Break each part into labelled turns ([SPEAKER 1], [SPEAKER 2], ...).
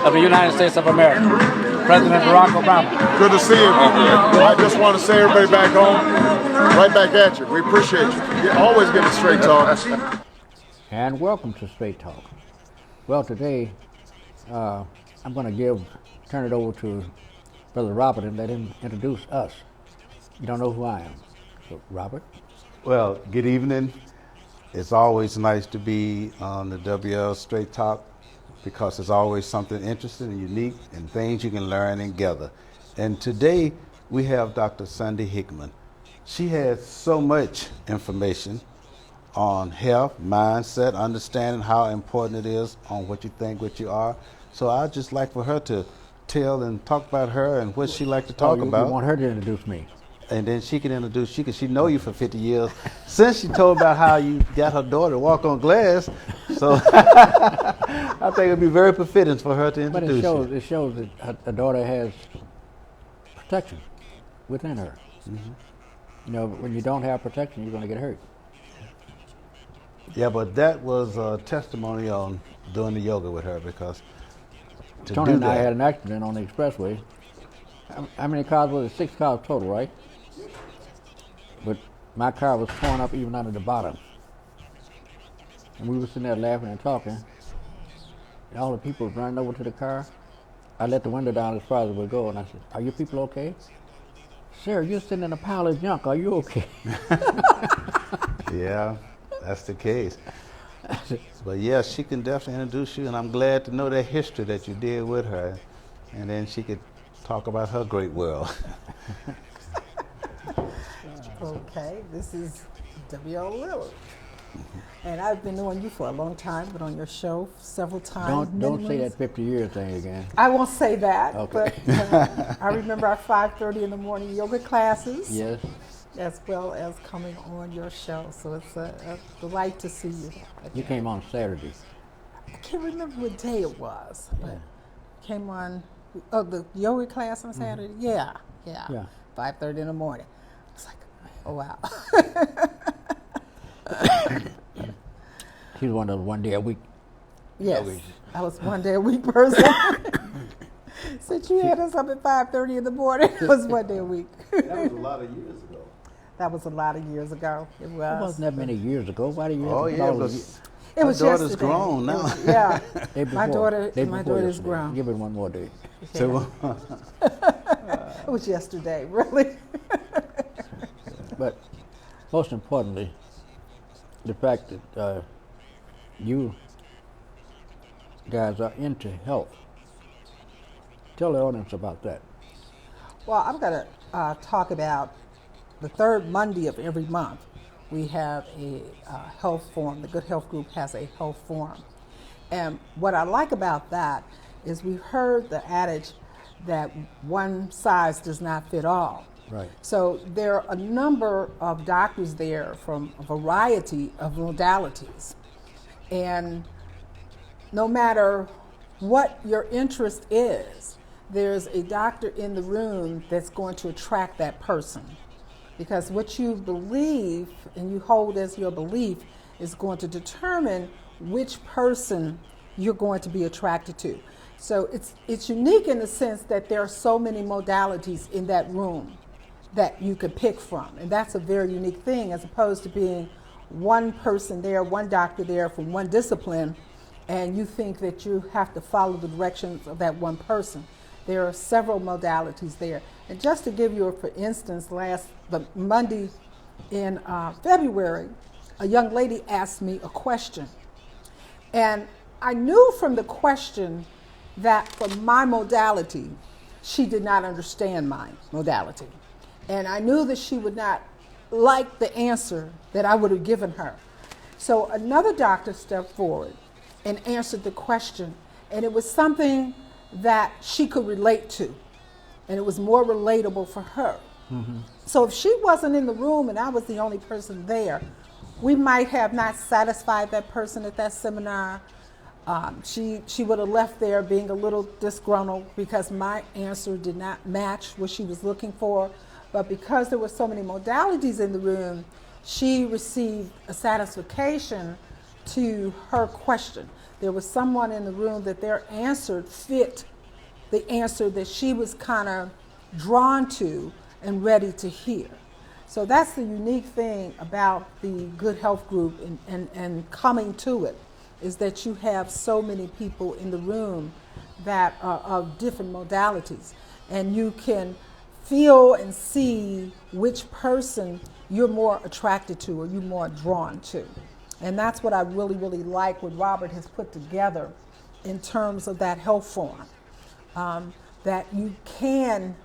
[SPEAKER 1] of the United States of America, President Barack Obama.
[SPEAKER 2] Good to see you. I just want to say everybody back home, right back at you. We appreciate you. You always get a straight talk.
[SPEAKER 3] And welcome to Straight Talk. Well, today I'm going to turn it over to Brother Robert and let him introduce us. You don't know who I am. So, Robert?
[SPEAKER 4] Well, good evening. It's always nice to be on the WL Straight Talk because there's always something interesting and unique and things you can learn and gather. And today we have Dr. Sandy Hickman. She has so much information on health, mindset, understanding how important it is on what you think, what you are. So I'd just like for her to tell and talk about her and what she like to talk about.
[SPEAKER 3] You want her to introduce me?
[SPEAKER 4] And then she can introduce you because she know you for 50 years. Since she told about how you got her daughter to walk on glass, so I think it would be very befitting for her to introduce you.
[SPEAKER 3] But it shows that her daughter has protection within her. Mm-hmm. You know, when you don't have protection, you're going to get hurt.
[SPEAKER 4] Yeah, but that was a testimony on doing the yoga with her because
[SPEAKER 3] Tony and I had an accident on the expressway. How many cars was it? 6 cars total, right? But my car was torn up even under the bottom. And we were sitting there laughing and talking. And all the people were running over to the car. I let the window down as far as it would go, and I said, "Are you people okay?" "Sir, you're sitting in a pile of junk. Are you okay?"
[SPEAKER 4] Yeah, that's the case. But yeah, she can definitely introduce you, and I'm glad to know that history that you did with her. And then she could talk about her great world.
[SPEAKER 5] Okay, this is W.O. Lillard. And I've been knowing you for a long time, but on your show several times.
[SPEAKER 3] Don't say that 50-year thing again.
[SPEAKER 5] I won't say that,
[SPEAKER 3] okay.
[SPEAKER 5] But I remember our 5:30 in the morning yoga classes.
[SPEAKER 3] Yes.
[SPEAKER 5] As well as coming on your show. So it's a delight to see you again.
[SPEAKER 3] You came on Saturday.
[SPEAKER 5] I can't remember what day it was, but came on, the yoga class on Saturday? Mm-hmm. Yeah. 5:30 in the morning. It's like, oh wow.
[SPEAKER 3] She's one of those 1 day a week.
[SPEAKER 5] Yes, I was 1 day a week person. Since you had us up at 5:30 in the morning, it was 1 day a week.
[SPEAKER 4] That was a lot of years ago.
[SPEAKER 5] That was a lot of years ago. It was.
[SPEAKER 3] It wasn't that many years ago. Why do you?
[SPEAKER 4] Oh yeah,
[SPEAKER 5] it was
[SPEAKER 4] daughter's
[SPEAKER 5] yesterday.
[SPEAKER 4] grown now.
[SPEAKER 5] Yeah,
[SPEAKER 3] my
[SPEAKER 5] daughter is grown.
[SPEAKER 3] Give it 1 more day.
[SPEAKER 5] Yeah. It was yesterday, really.
[SPEAKER 3] But most importantly, the fact that you guys are into health. Tell the audience about that.
[SPEAKER 5] Well, I'm going to talk about the third Monday of every month. We have a health forum. The Good Health Group has a health forum. And what I like about that is we've heard the adage that one size does not fit all.
[SPEAKER 3] Right.
[SPEAKER 5] So there are a number of doctors there from a variety of modalities. And no matter what your interest is, there's a doctor in the room that's going to attract that person. Because what you believe and you hold as your belief is going to determine which person you're going to be attracted to. So it's unique in the sense that there are so many modalities in that room that you could pick from. And that's a very unique thing, as opposed to being one person there, one doctor there from one discipline, and you think that you have to follow the directions of that one person. There are several modalities there. And just to give you for instance, the Monday in February, a young lady asked me a question. And I knew from the question that for my modality, she did not understand my modality. And I knew that she would not like the answer that I would have given her. So another doctor stepped forward and answered the question. And it was something that she could relate to. And it was more relatable for her. Mm-hmm. So if she wasn't in the room and I was the only person there, we might have not satisfied that person at that seminar. She would have left there being a little disgruntled because my answer did not match what she was looking for. But because there were so many modalities in the room, she received a satisfaction to her question. there was someone in the room that their answer fit the answer that she was kind of drawn to and ready to hear. So that's the unique thing about the Good Health Group and coming to it, is that you have so many people in the room that are of different modalities, and you can feel and see which person you're more attracted to or you're more drawn to. And that's what I really, really like what Robert has put together in terms of that health forum, that you can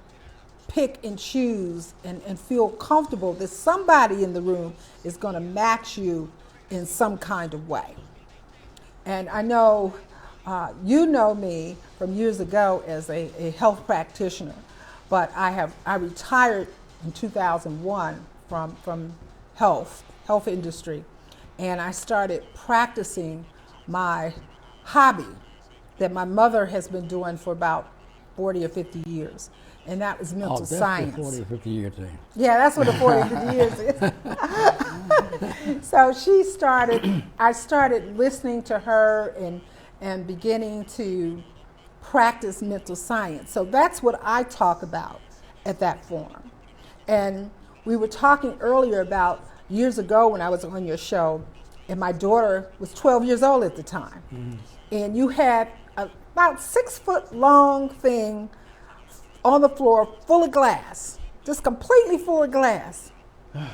[SPEAKER 5] pick and choose and feel comfortable that somebody in the room is going to match you in some kind of way. And I know you know me from years ago as a health practitioner, but I retired in 2001 from health industry, and I started practicing my hobby that my mother has been doing for about 40 or 50 years, and that was mental science.
[SPEAKER 3] The 40 or 50 year thing.
[SPEAKER 5] Yeah, that's what the 40 or 50 years is. So I started listening to her and beginning to practice mental science. So that's what I talk about at that forum. And we were talking earlier about years ago when I was on your show, and my daughter was 12 years old at the time. Mm-hmm. And you had about 6 foot long thing on the floor full of glass, just completely full of glass.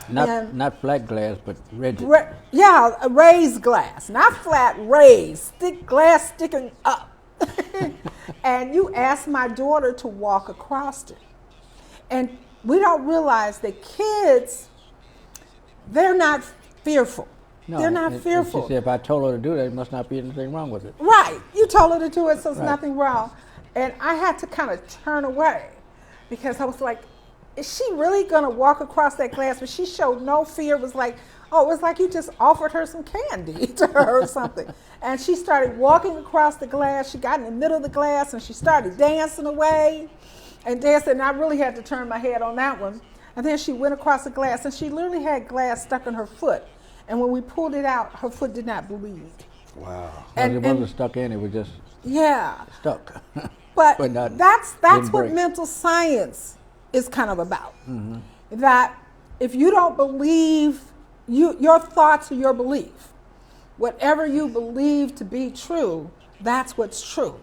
[SPEAKER 3] Not flat glass, but rigid.
[SPEAKER 5] Yeah, raised glass, not flat, raised, glass sticking up. And you asked my daughter to walk across it. And we don't realize that kids, they're not fearful.
[SPEAKER 3] No,
[SPEAKER 5] they're not fearful.
[SPEAKER 3] She said if I told her to do that, there must not be anything wrong with it.
[SPEAKER 5] Right. You told her to do it, so there's
[SPEAKER 3] Right.
[SPEAKER 5] nothing wrong. And I had to kind of turn away because I was like, is she really going to walk across that glass? But she showed no fear. It was like, oh, it was like you just offered her some candy to her or something. And she started walking across the glass. She got in the middle of the glass and she started dancing away and dancing. And I really had to turn my head on that one. And then she went across the glass and she literally had glass stuck in her foot. And when we pulled it out, her foot did not bleed.
[SPEAKER 4] Wow.
[SPEAKER 3] And it wasn't stuck in, it was just stuck.
[SPEAKER 5] But
[SPEAKER 3] not,
[SPEAKER 5] that's what
[SPEAKER 3] break.
[SPEAKER 5] mental science is kind of about. Mm-hmm. That if you don't believe, your thoughts are your belief. Whatever you believe to be true, that's what's true.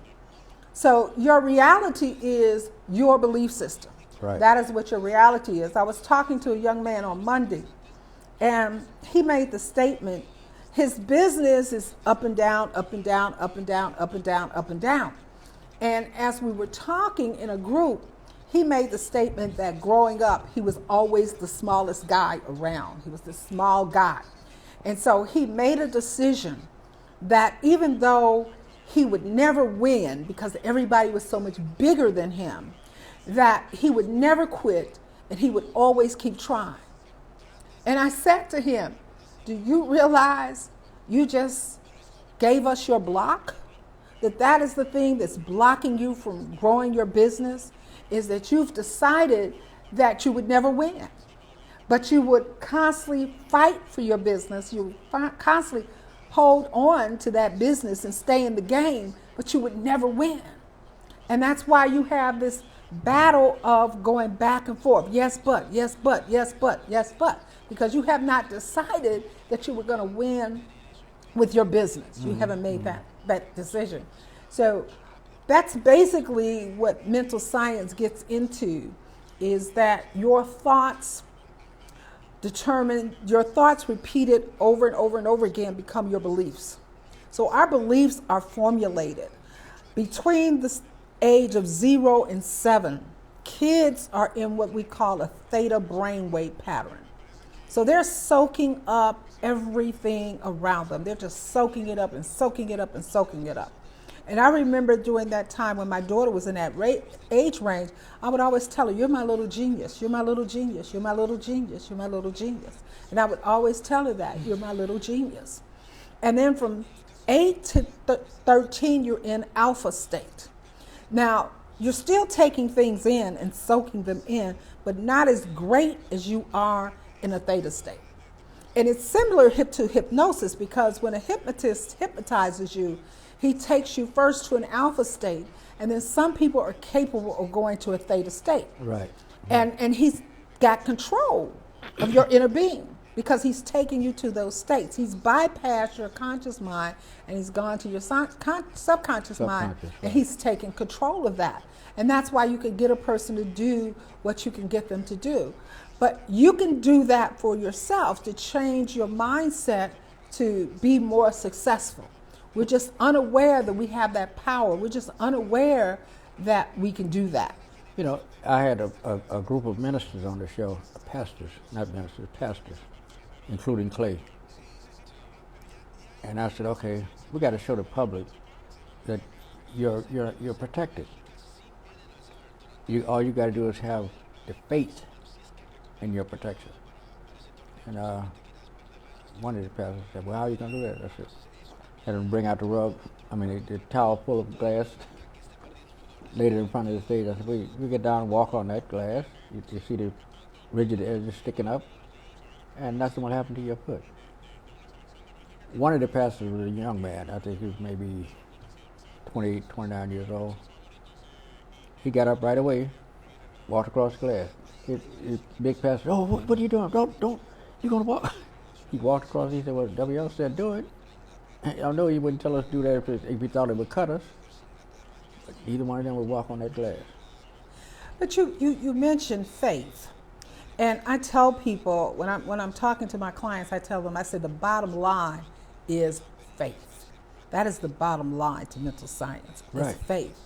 [SPEAKER 5] So your reality is your belief system.
[SPEAKER 4] Right.
[SPEAKER 5] That is what your reality is. I was talking to a young man on Monday, and he made the statement, his business is up and down, up and down, up and down, up and down, up and down. And as we were talking in a group, he made the statement that growing up, he was always the smallest guy around. He was the small guy. And so he made a decision that even though he would never win because everybody was so much bigger than him, that he would never quit and he would always keep trying. And I said to him, do you realize you just gave us your block? That is the thing that's blocking you from growing your business, is that you've decided that you would never win. But you would constantly fight for your business. You would constantly hold on to that business and stay in the game, but you would never win. And that's why you have this battle of going back and forth. Yes, but, yes, but, yes, but, yes, but. Because you have not decided that you were going to win with your business. You haven't made that decision. So that's basically what mental science gets into, is that your thoughts repeated over and over and over again become your beliefs. So our beliefs are formulated. Between the age of 0 and 7, kids are in what we call a theta brainwave pattern. So they're soaking up everything around them. They're just soaking it up and soaking it up and soaking it up. And I remember during that time when my daughter was in that age range, I would always tell her, you're my little genius, you're my little genius, you're my little genius, you're my little genius. And I would always tell her that, you're my little genius. And then from 8 to 13, you're in alpha state. Now, you're still taking things in and soaking them in, but not as great as you are in a theta state. And it's similar to hypnosis, because when a hypnotist hypnotizes you, He takes you first to an alpha state, and then some people are capable of going to a theta state.
[SPEAKER 3] Right.
[SPEAKER 5] And he's got control of your inner being because he's taking you to those states. He's bypassed your conscious mind and he's gone to your subconscious mind, and he's taking control of that. And that's why you can get a person to do what you can get them to do. But you can do that for yourself to change your mindset to be more successful. We're just unaware that we have that power. We're just unaware that we can do that.
[SPEAKER 3] You know, I had a group of ministers on the show, pastors, not ministers, pastors, including Clay. And I said, okay, we got to show the public that you're protected. All you got to do is have the faith in your protection. And one of the pastors said, well, how are you going to do that? I said, had them bring out the rug, the towel full of glass, laid it in front of the stage. I said, we get down and walk on that glass. You see the rigid edges sticking up, and nothing will happen to your foot. One of the pastors was a young man. I think he was maybe 28, 29 years old. He got up right away, walked across the glass. His big pastor, oh, what are you doing? Don't, you gonna walk? He walked across, he said, well, WL said do it. I know he wouldn't tell us to do that if he thought it would cut us. But either one of them would walk on that glass.
[SPEAKER 5] But you mentioned faith. And I tell people, when I'm talking to my clients, I tell them, I say the bottom line is faith. That is the bottom line to mental science, is faith.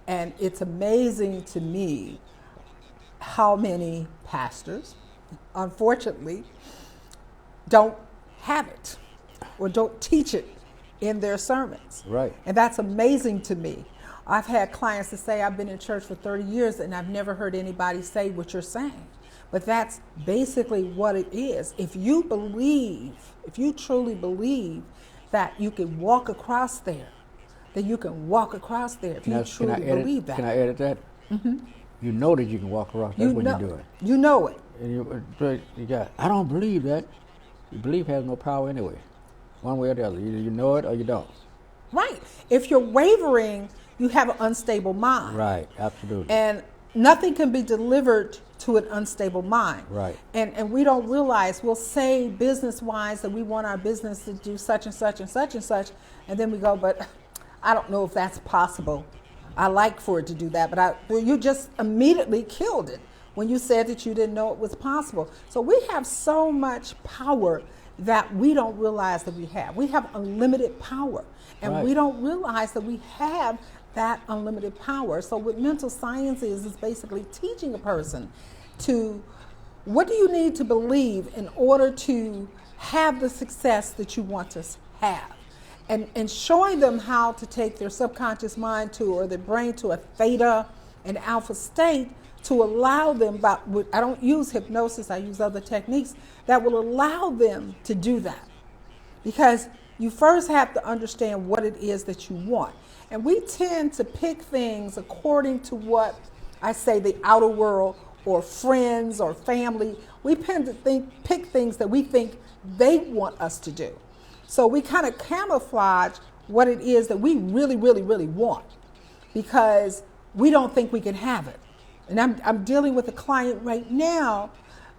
[SPEAKER 5] And it's amazing to me how many pastors, unfortunately, don't have it or don't teach it in their sermons.
[SPEAKER 3] Right.
[SPEAKER 5] And that's amazing to me. I've had clients that say, I've been in church for 30 years and I've never heard anybody say what you're saying. But that's basically what it is. If you truly believe that you can walk across there, then you can walk across there. If you truly believe that.
[SPEAKER 3] Can I edit that? Mm-hmm. You know that you can walk across. That's when you do it.
[SPEAKER 5] You know it.
[SPEAKER 3] And I don't believe that. Belief has no power anyway. One way or the other. Either you know it or you don't.
[SPEAKER 5] Right. If you're wavering, you have an unstable mind.
[SPEAKER 3] Right, absolutely.
[SPEAKER 5] And nothing can be delivered to an unstable mind.
[SPEAKER 3] Right.
[SPEAKER 5] And we don't realize, we'll say business-wise that we want our business to do such and such and such and such, and then we go, but I don't know if that's possible. I like for it to do that, but you just immediately killed it when you said that you didn't know it was possible. So we have so much power that we don't realize that we have. We have unlimited power, and we don't realize that we have that unlimited power. So what mental science is basically teaching a person to, what do you need to believe in order to have the success that you want to have? And showing them how to take their subconscious mind to, or their brain to, a theta and alpha state to allow them, but I don't use hypnosis, I use other techniques that will allow them to do that. Because you first have to understand what it is that you want. And we tend to pick things according to what I say the outer world or friends or family. We tend to pick things that we think they want us to do. So we kind of camouflage what it is that we really, really, really want, because we don't think we can have it. And I'm dealing with a client right now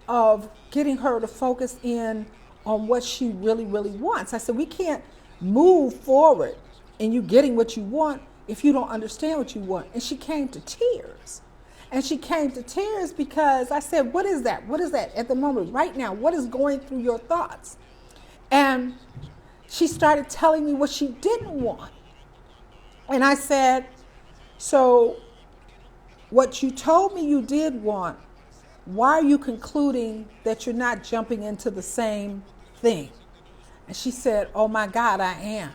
[SPEAKER 5] of getting her to focus in on what she really, really wants. I said, we can't move forward in you getting what you want if you don't understand what you want. And she came to tears. And she came to tears because I said, what is that? What is that at the moment, right now? What is going through your thoughts? And she started telling me what she didn't want. And I said, so what you told me you did want, why are you concluding that you're not jumping into the same thing? And she said, oh my God, I am.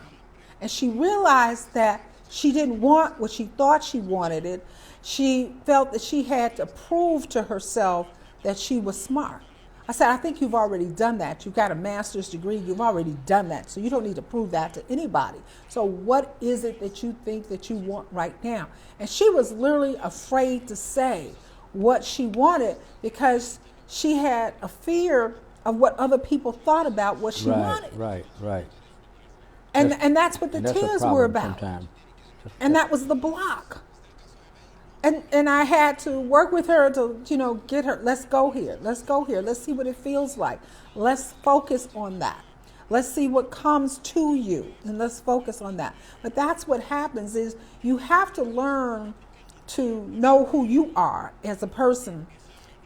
[SPEAKER 5] And she realized that she didn't want what she thought she wanted it. She felt that she had to prove to herself that she was smart. I said, I think you've already done that. You've got a master's degree. You've already done that. So you don't need to prove that to anybody. So what is it that you think that you want right now? And she was literally afraid to say what she wanted because she had a fear of what other people thought about what she wanted.
[SPEAKER 3] Right.
[SPEAKER 5] And that's what the tears were about.
[SPEAKER 3] Sometimes.
[SPEAKER 5] And that was the block. And I had to work with her to, get her, let's go here. Let's see what it feels like. Let's focus on that. Let's see what comes to you, and let's focus on that. But that's what happens is you have to learn to know who you are as a person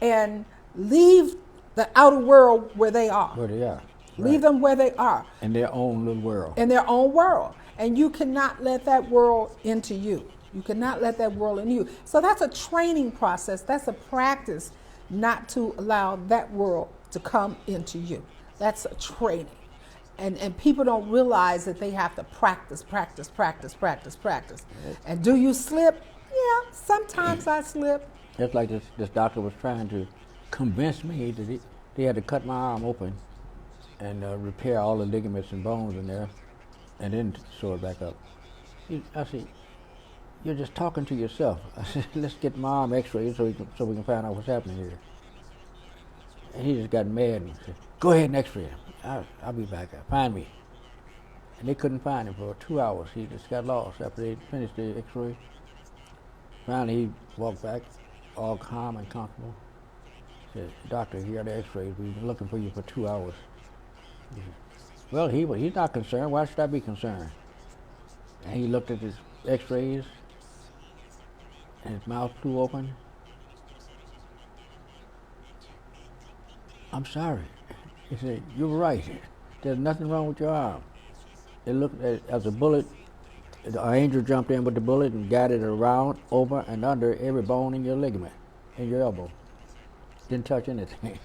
[SPEAKER 5] and leave the outer world where they are.
[SPEAKER 3] Where they are.
[SPEAKER 5] Leave them where they are.
[SPEAKER 3] In their own little world.
[SPEAKER 5] In their own world. And you cannot let that world into you. You cannot let that world in you. So that's a training process. That's a practice not to allow that world to come into you. That's a training. And people don't realize that they have to practice. And do you slip? Yeah, sometimes I slip.
[SPEAKER 3] Just like this doctor was trying to convince me that they had to cut my arm open and repair all the ligaments and bones in there and then sew it back up. I said, you're just talking to yourself. I said, let's get my arm x-rayed so we can find out what's happening here. And he just got mad and said, go ahead and x-ray him. I'll be back. Find me. And they couldn't find him for 2 hours. He just got lost after they finished the x-ray. Finally, he walked back, all calm and comfortable. Said, doctor, here are the x-rays. We've been looking for you for 2 hours. He said, well, he's not concerned. Why should I be concerned? And he looked at his x-rays, and his mouth flew open. I'm sorry. He said, you're right. There's nothing wrong with your arm. It looked as a bullet, an angel jumped in with the bullet and guided it around, over, and under every bone in your ligament, in your elbow. Didn't touch anything.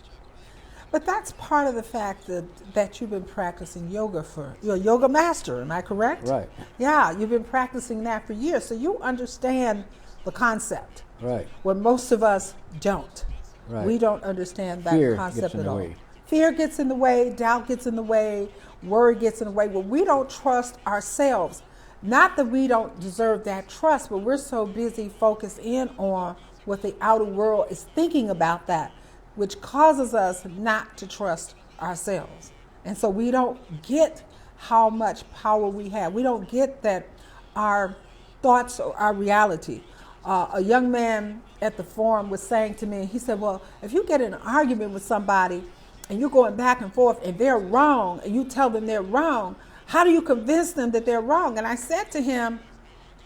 [SPEAKER 5] But that's part of the fact that you've been practicing yoga you're a yoga master, am I correct?
[SPEAKER 3] Right.
[SPEAKER 5] Yeah, you've been practicing that for years, so you understand the concept.
[SPEAKER 3] Right.
[SPEAKER 5] When most of us don't.
[SPEAKER 3] Right.
[SPEAKER 5] We don't understand that
[SPEAKER 3] Fear
[SPEAKER 5] concept
[SPEAKER 3] gets in
[SPEAKER 5] at
[SPEAKER 3] the
[SPEAKER 5] all.
[SPEAKER 3] way.
[SPEAKER 5] Fear gets in the way, doubt gets in the way, worry gets in the way. Well, we don't trust ourselves. Not that we don't deserve that trust, but we're so busy focused in on what the outer world is thinking about that, which causes us not to trust ourselves. And so we don't get how much power we have. We don't get that our thoughts are our reality. A young man at the forum was saying to me, he said, well, if you get in an argument with somebody and you're going back and forth and they're wrong and you tell them they're wrong, how do you convince them that they're wrong? And I said to him,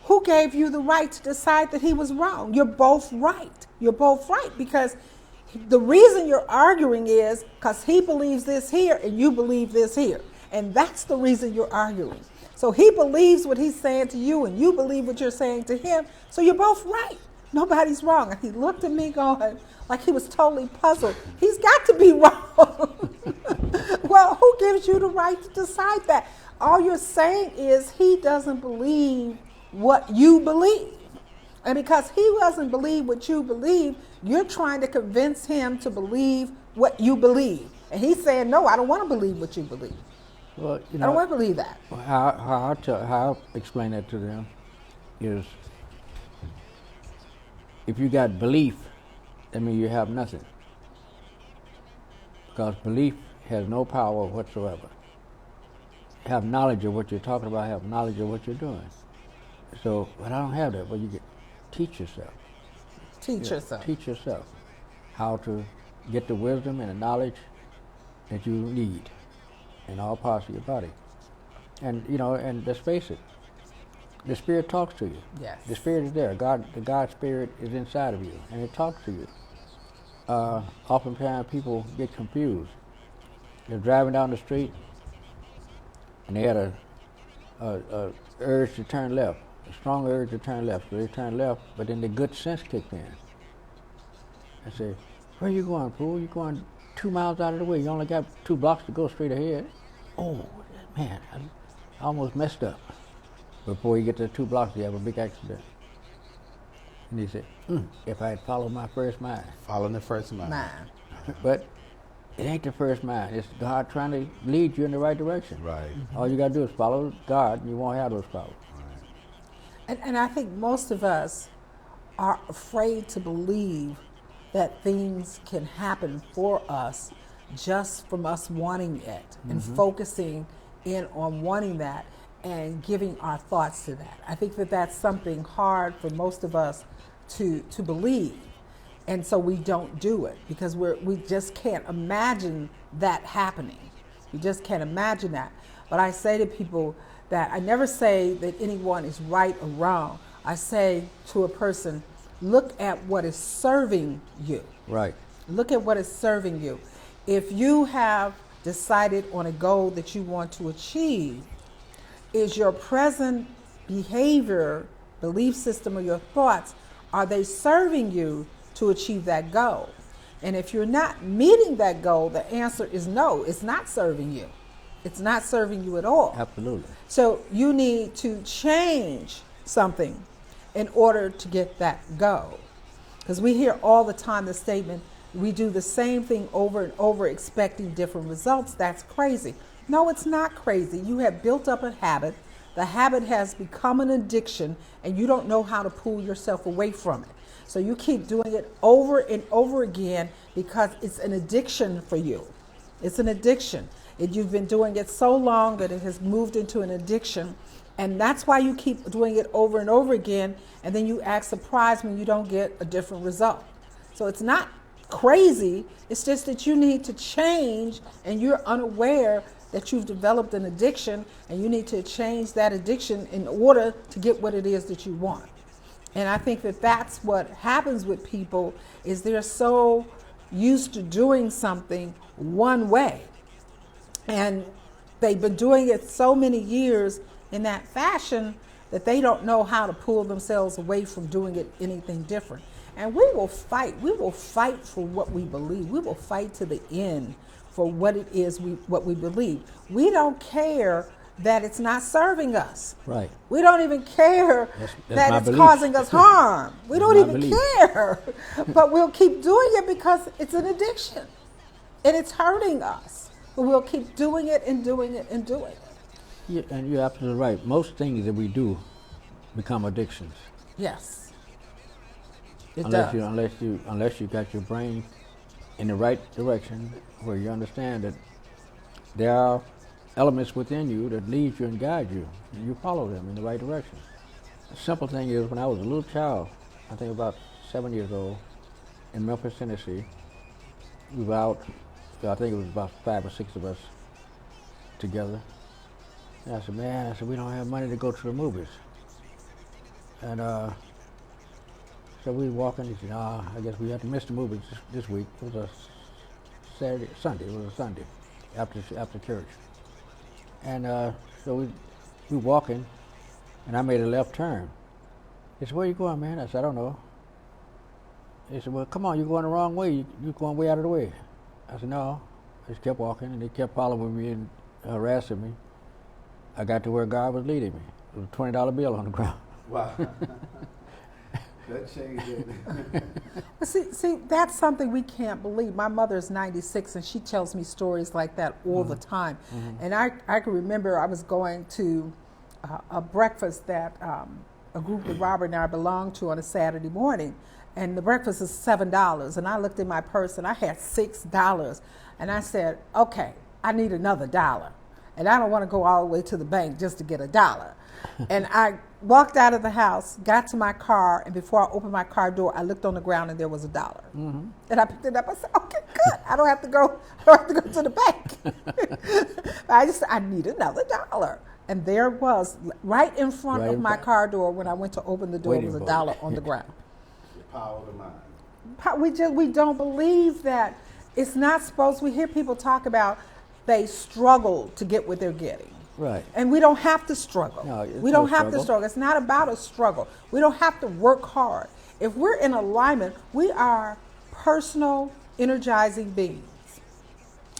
[SPEAKER 5] who gave you the right to decide that he was wrong? You're both right. You're both right, because the reason you're arguing is because he believes this here and you believe this here. And that's the reason you're arguing. So he believes what he's saying to you and you believe what you're saying to him. So you're both right. Nobody's wrong. And he looked at me going like he was totally puzzled. He's got to be wrong. Well, who gives you the right to decide that? All you're saying is he doesn't believe what you believe. And because he doesn't believe what you believe, you're trying to convince him to believe what you believe. And he's saying, no, I don't want to believe what you believe.
[SPEAKER 3] Well,
[SPEAKER 5] I don't want to believe that.
[SPEAKER 3] How I explain that to them is, if you got belief, that means you have nothing. Because belief has no power whatsoever. Have knowledge of what you're talking about, have knowledge of what you're doing. So, but I don't have that. But you teach yourself.
[SPEAKER 5] Teach yourself.
[SPEAKER 3] Teach yourself how to get the wisdom and the knowledge that you need in all parts of your body. And and let's face it, the Spirit talks to you.
[SPEAKER 5] Yes.
[SPEAKER 3] The Spirit is there. The God Spirit is inside of you, and it talks to you. Oftentimes people get confused. They're driving down the street, and they had a urge to turn left, a strong urge to turn left. So they turn left, but then the good sense kicked in. I say, where you going, fool? You're going 2 miles out of the way. You only got 2 blocks to go straight ahead. Oh, man, I almost messed up. Before you get to the 2 blocks, you have a big accident. And he said, if I had followed my first mind.
[SPEAKER 4] Following the first mind.
[SPEAKER 3] But it ain't the first mind. It's God trying to lead you in the right direction.
[SPEAKER 4] Right.
[SPEAKER 3] All you got to do is follow God, and you won't have those problems.
[SPEAKER 4] Right.
[SPEAKER 5] And I think most of us are afraid to believe that things can happen for us just from us wanting it and focusing in on wanting that. and giving our thoughts to that. I think that that's something hard for most of us to believe. And so we don't do it because we just can't imagine that happening. We just can't imagine that. But I say to people that I never say that anyone is right or wrong. I say to a person, look at what is serving you.
[SPEAKER 3] Right.
[SPEAKER 5] Look at what is serving you. If you have decided on a goal that you want to achieve, is your present behavior, belief system, or your thoughts, are they serving you to achieve that goal? And if you're not meeting that goal, the answer is no, it's not serving you. It's not serving you at all.
[SPEAKER 3] Absolutely.
[SPEAKER 5] So you need to change something in order to get that goal. Because we hear all the time the statement, we do the same thing over and over expecting different results. That's crazy. No, it's not crazy. You have built up a habit. The habit has become an addiction, and you don't know how to pull yourself away from it. So you keep doing it over and over again because it's an addiction for you. It's an addiction. You've been doing it so long that it has moved into an addiction, and that's why you keep doing it over and over again, and then you act surprised when you don't get a different result. So it's not crazy. It's just that you need to change, and you're unaware that you've developed an addiction, and you need to change that addiction in order to get what it is that you want. And I think that that's what happens with people, is they're so used to doing something one way, and they've been doing it so many years in that fashion that they don't know how to pull themselves away from doing it anything different. And we will fight. We will fight for what we believe. We will fight to the end for what it is what we believe. We don't care that it's not serving us.
[SPEAKER 3] Right.
[SPEAKER 5] We don't even care
[SPEAKER 3] that's
[SPEAKER 5] that it's
[SPEAKER 3] belief.
[SPEAKER 5] causing us harm. We don't even
[SPEAKER 3] belief.
[SPEAKER 5] care. But we'll keep doing it because it's an addiction and it's hurting us. But we'll keep doing it and doing it and doing it.
[SPEAKER 3] Yeah, and you're absolutely right. Most things that we do become addictions.
[SPEAKER 5] Yes. It
[SPEAKER 3] unless
[SPEAKER 5] does.
[SPEAKER 3] unless you got your brain in the right direction, where you understand that there are elements within you that lead you and guide you, and you follow them in the right direction. The simple thing is, when I was a little child, I think about 7 years old, in Memphis, Tennessee, we were out, I think it was about 5 or 6 of us together. And I said, man, we don't have money to go to the movies. And so we were walking, he said, I guess we have to miss the movies this week. It was a Sunday, after church. And so we walking, and I made a left turn. He said, where you going, man? I said, I don't know. He said, well, come on, you're going the wrong way. You're going way out of the way. I said, no. I just kept walking, and they kept following me and harassing me. I got to where God was leading me. It was a $20 bill on the ground.
[SPEAKER 4] Wow. That changed it.
[SPEAKER 5] See, that's something we can't believe. My mother's 96, and she tells me stories like that all the time. Mm-hmm. And I can remember I was going to a breakfast that a group that Robert and I belonged to on a Saturday morning, and the breakfast is $7. And I looked in my purse, and I had $6. And I said, okay, I need another $1. And I don't want to go all the way to the bank just to get $1. And I walked out of the house, got to my car, and before I opened my car door, I looked on the ground and there was $1. Mm-hmm. And I picked it up. I said, okay, good. I don't have to go to the bank. I need another $1. And there it was, right in front of my car door. When I went to open the door, it was $1 on the ground.
[SPEAKER 4] The power of the mind.
[SPEAKER 5] We don't believe that. It's not supposed. We hear people talk about they struggle to get what they're getting.
[SPEAKER 3] Right.
[SPEAKER 5] And we don't have to struggle.
[SPEAKER 3] No,
[SPEAKER 5] we don't have to struggle. It's not about a struggle. We don't have to work hard. If we're in alignment, we are personal, energizing beings.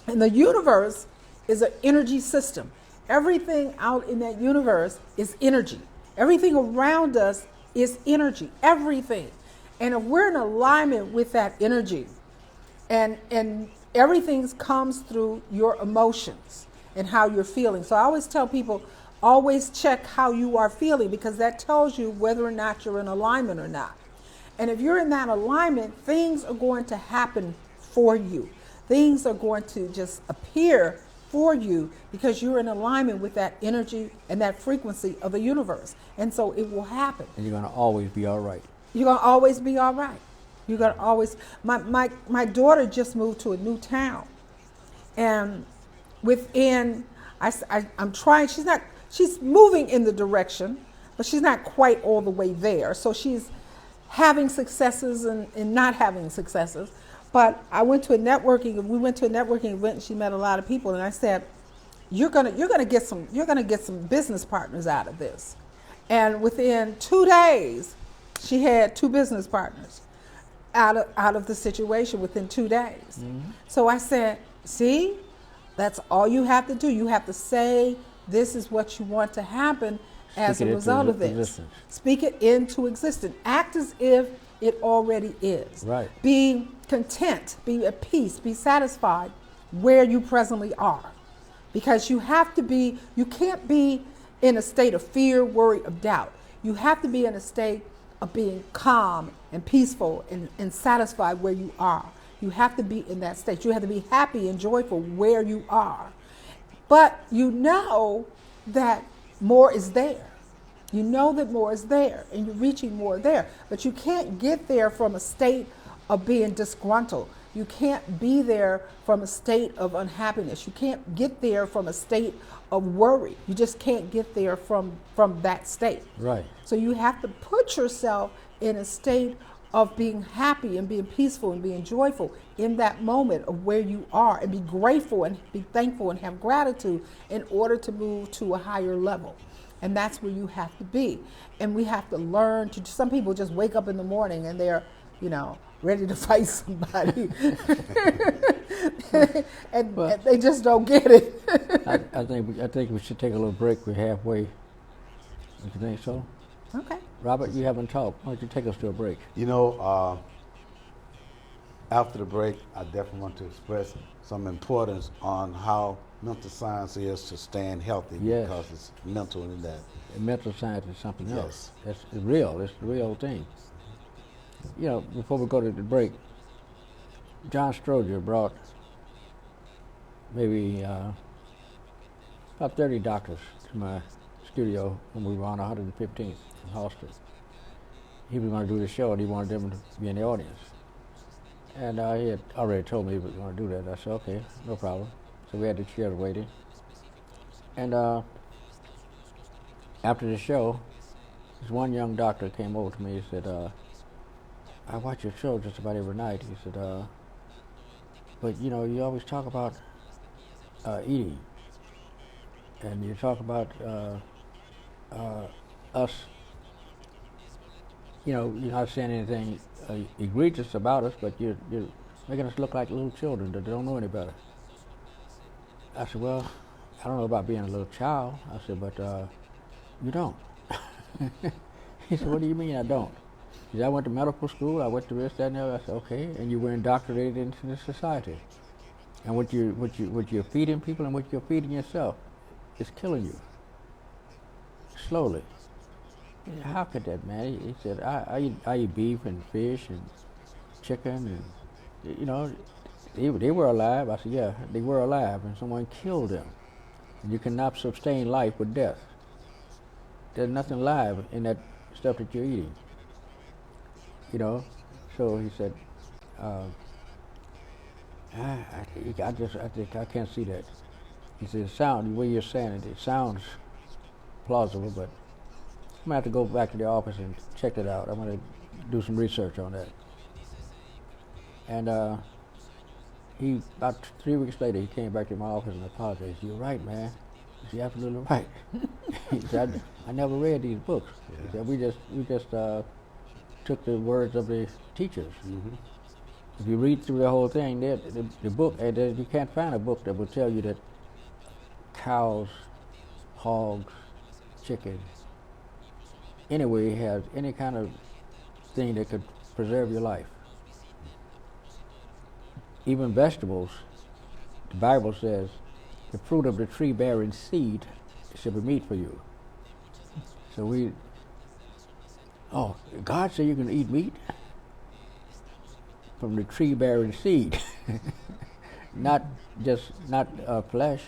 [SPEAKER 5] And the universe is an energy system. Everything out in that universe is energy. Everything around us is energy. Everything. And if we're in alignment with that energy, and everything comes through your emotions and how you're feeling. So I always tell people, always check how you are feeling, because that tells you whether or not you're in alignment or not. And if you're in that alignment, things are going to happen for you. Things are going to just appear for you because you're in alignment with that energy and that frequency of the universe. And so it will happen.
[SPEAKER 3] And you're going to always be all right.
[SPEAKER 5] You're going to always be all right. You're going to always. My daughter just moved to a new town. And within, I'm trying, she's moving in the direction, but she's not quite all the way there. So she's having successes and not having successes. But we went to a networking event, and she met a lot of people, and I said, you're gonna get some business partners out of this. And within 2 days, she had 2 business partners out of the situation within 2 days. Mm-hmm. So I said, see, that's all you have to do. You have to say this is what you want to happen as a result of this. Existence. Speak it into existence. Act as if it already is.
[SPEAKER 3] Right.
[SPEAKER 5] Be content, be at peace, be satisfied where you presently are. Because you can't be in a state of fear, worry, of doubt. You have to be in a state of being calm and peaceful and satisfied where you are. You have to be in that state. You have to be happy and joyful where you are. But you know that more is there. You know that more is there, and you're reaching more there. But you can't get there from a state of being disgruntled. You can't be there from a state of unhappiness. You can't get there from a state of worry. You just can't get there from that state.
[SPEAKER 3] Right.
[SPEAKER 5] So you have to put yourself in a state of being happy and being peaceful and being joyful in that moment of where you are, and be grateful and be thankful and have gratitude in order to move to a higher level. And that's where you have to be. And we have to learn to, some people just wake up in the morning and they're, ready to fight somebody. and they just don't get it.
[SPEAKER 3] I think we should take a little break. We're halfway. You think so?
[SPEAKER 5] Okay.
[SPEAKER 3] Robert, you haven't talked. Why don't you take us to a break?
[SPEAKER 4] After the break, I definitely want to express some importance on how mental science is to staying healthy.
[SPEAKER 3] Yes.
[SPEAKER 4] Because it's mental in that.
[SPEAKER 3] And mental science is something else.
[SPEAKER 4] Yes.
[SPEAKER 3] It's real. It's the real thing. Before we go to the break, John Stroger brought maybe about 30 doctors to my studio when we were on 115th in Halsted. He was going to do the show, and he wanted them to be in the audience. And he had already told me he was going to do that. I said, okay, no problem. So we had the chairs waiting. And after the show, this one young doctor came over to me. He said, I watch your show just about every night. He said, but you always talk about eating. And you talk about us, you're not saying anything egregious about us, but you're making us look like little children that don't know any better. I said, well, I don't know about being a little child. I said, but you don't. He said, what do you mean I don't? He said, I went to medical school, I went to this, that, and the other. I said, okay, and you were indoctrinated into this society. And what you're feeding people and what you're feeding yourself is killing you. Slowly. He said, how could that, man? He said, I eat beef and fish and chicken, and, they were alive. I said, yeah, they were alive, and someone killed them. And you cannot sustain life with death. There's nothing alive in that stuff that you're eating. So he said, I can't see that. He said, the way you're saying it sounds plausible, but I'm gonna have to go back to the office and check it out. I'm gonna do some research on that. And about 3 weeks later, he came back to my office and apologized. You're right, man. You're absolutely right. He said, I never read these books. Yeah. He said, we just took the words of the teachers. Mm-hmm. If you read through the whole thing, the book, you can't find a book that will tell you that cows, hogs, chickens, anyway, has any kind of thing that could preserve your life. Even vegetables, the Bible says, the fruit of the tree bearing seed shall be meat for you. So God said you can eat meat from the tree bearing seed, not flesh.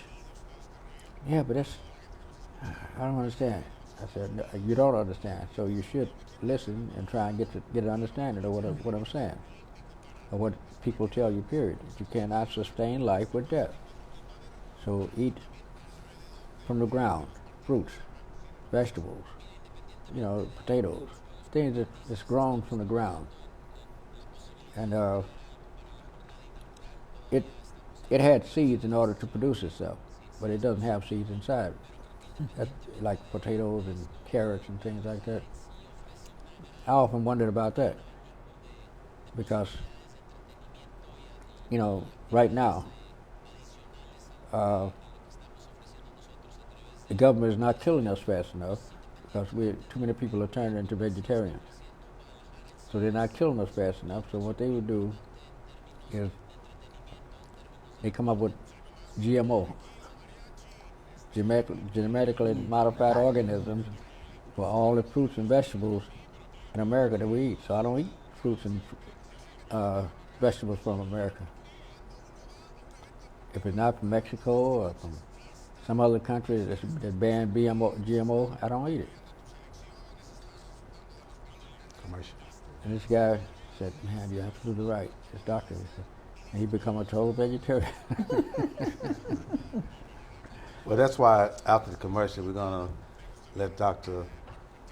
[SPEAKER 3] Yeah, but that's, I don't understand. I said, "No, you don't understand, so you should listen and try and get an understanding of what I'm saying, or what people tell you, period. You cannot sustain life with death. So eat from the ground, fruits, vegetables, potatoes, things that's grown from the ground. And it had seeds in order to produce itself, but it doesn't have seeds inside. That's like potatoes and carrots and things like that. I often wondered about that because, right now, the government is not killing us fast enough because too many people are turning into vegetarians. So they're not killing us fast enough. So what they would do is they come up with GMO, genetically modified organisms, for all the fruits and vegetables in America that we eat. So I don't eat fruits and vegetables from America. If it's not from Mexico or from some other country that banned GMO, I don't eat it.
[SPEAKER 4] Commercial.
[SPEAKER 3] And this guy said, "Man, you're absolutely right." This doctor, he said, and he become a total vegetarian.
[SPEAKER 4] Well, that's why after the commercial, we're going to let Dr.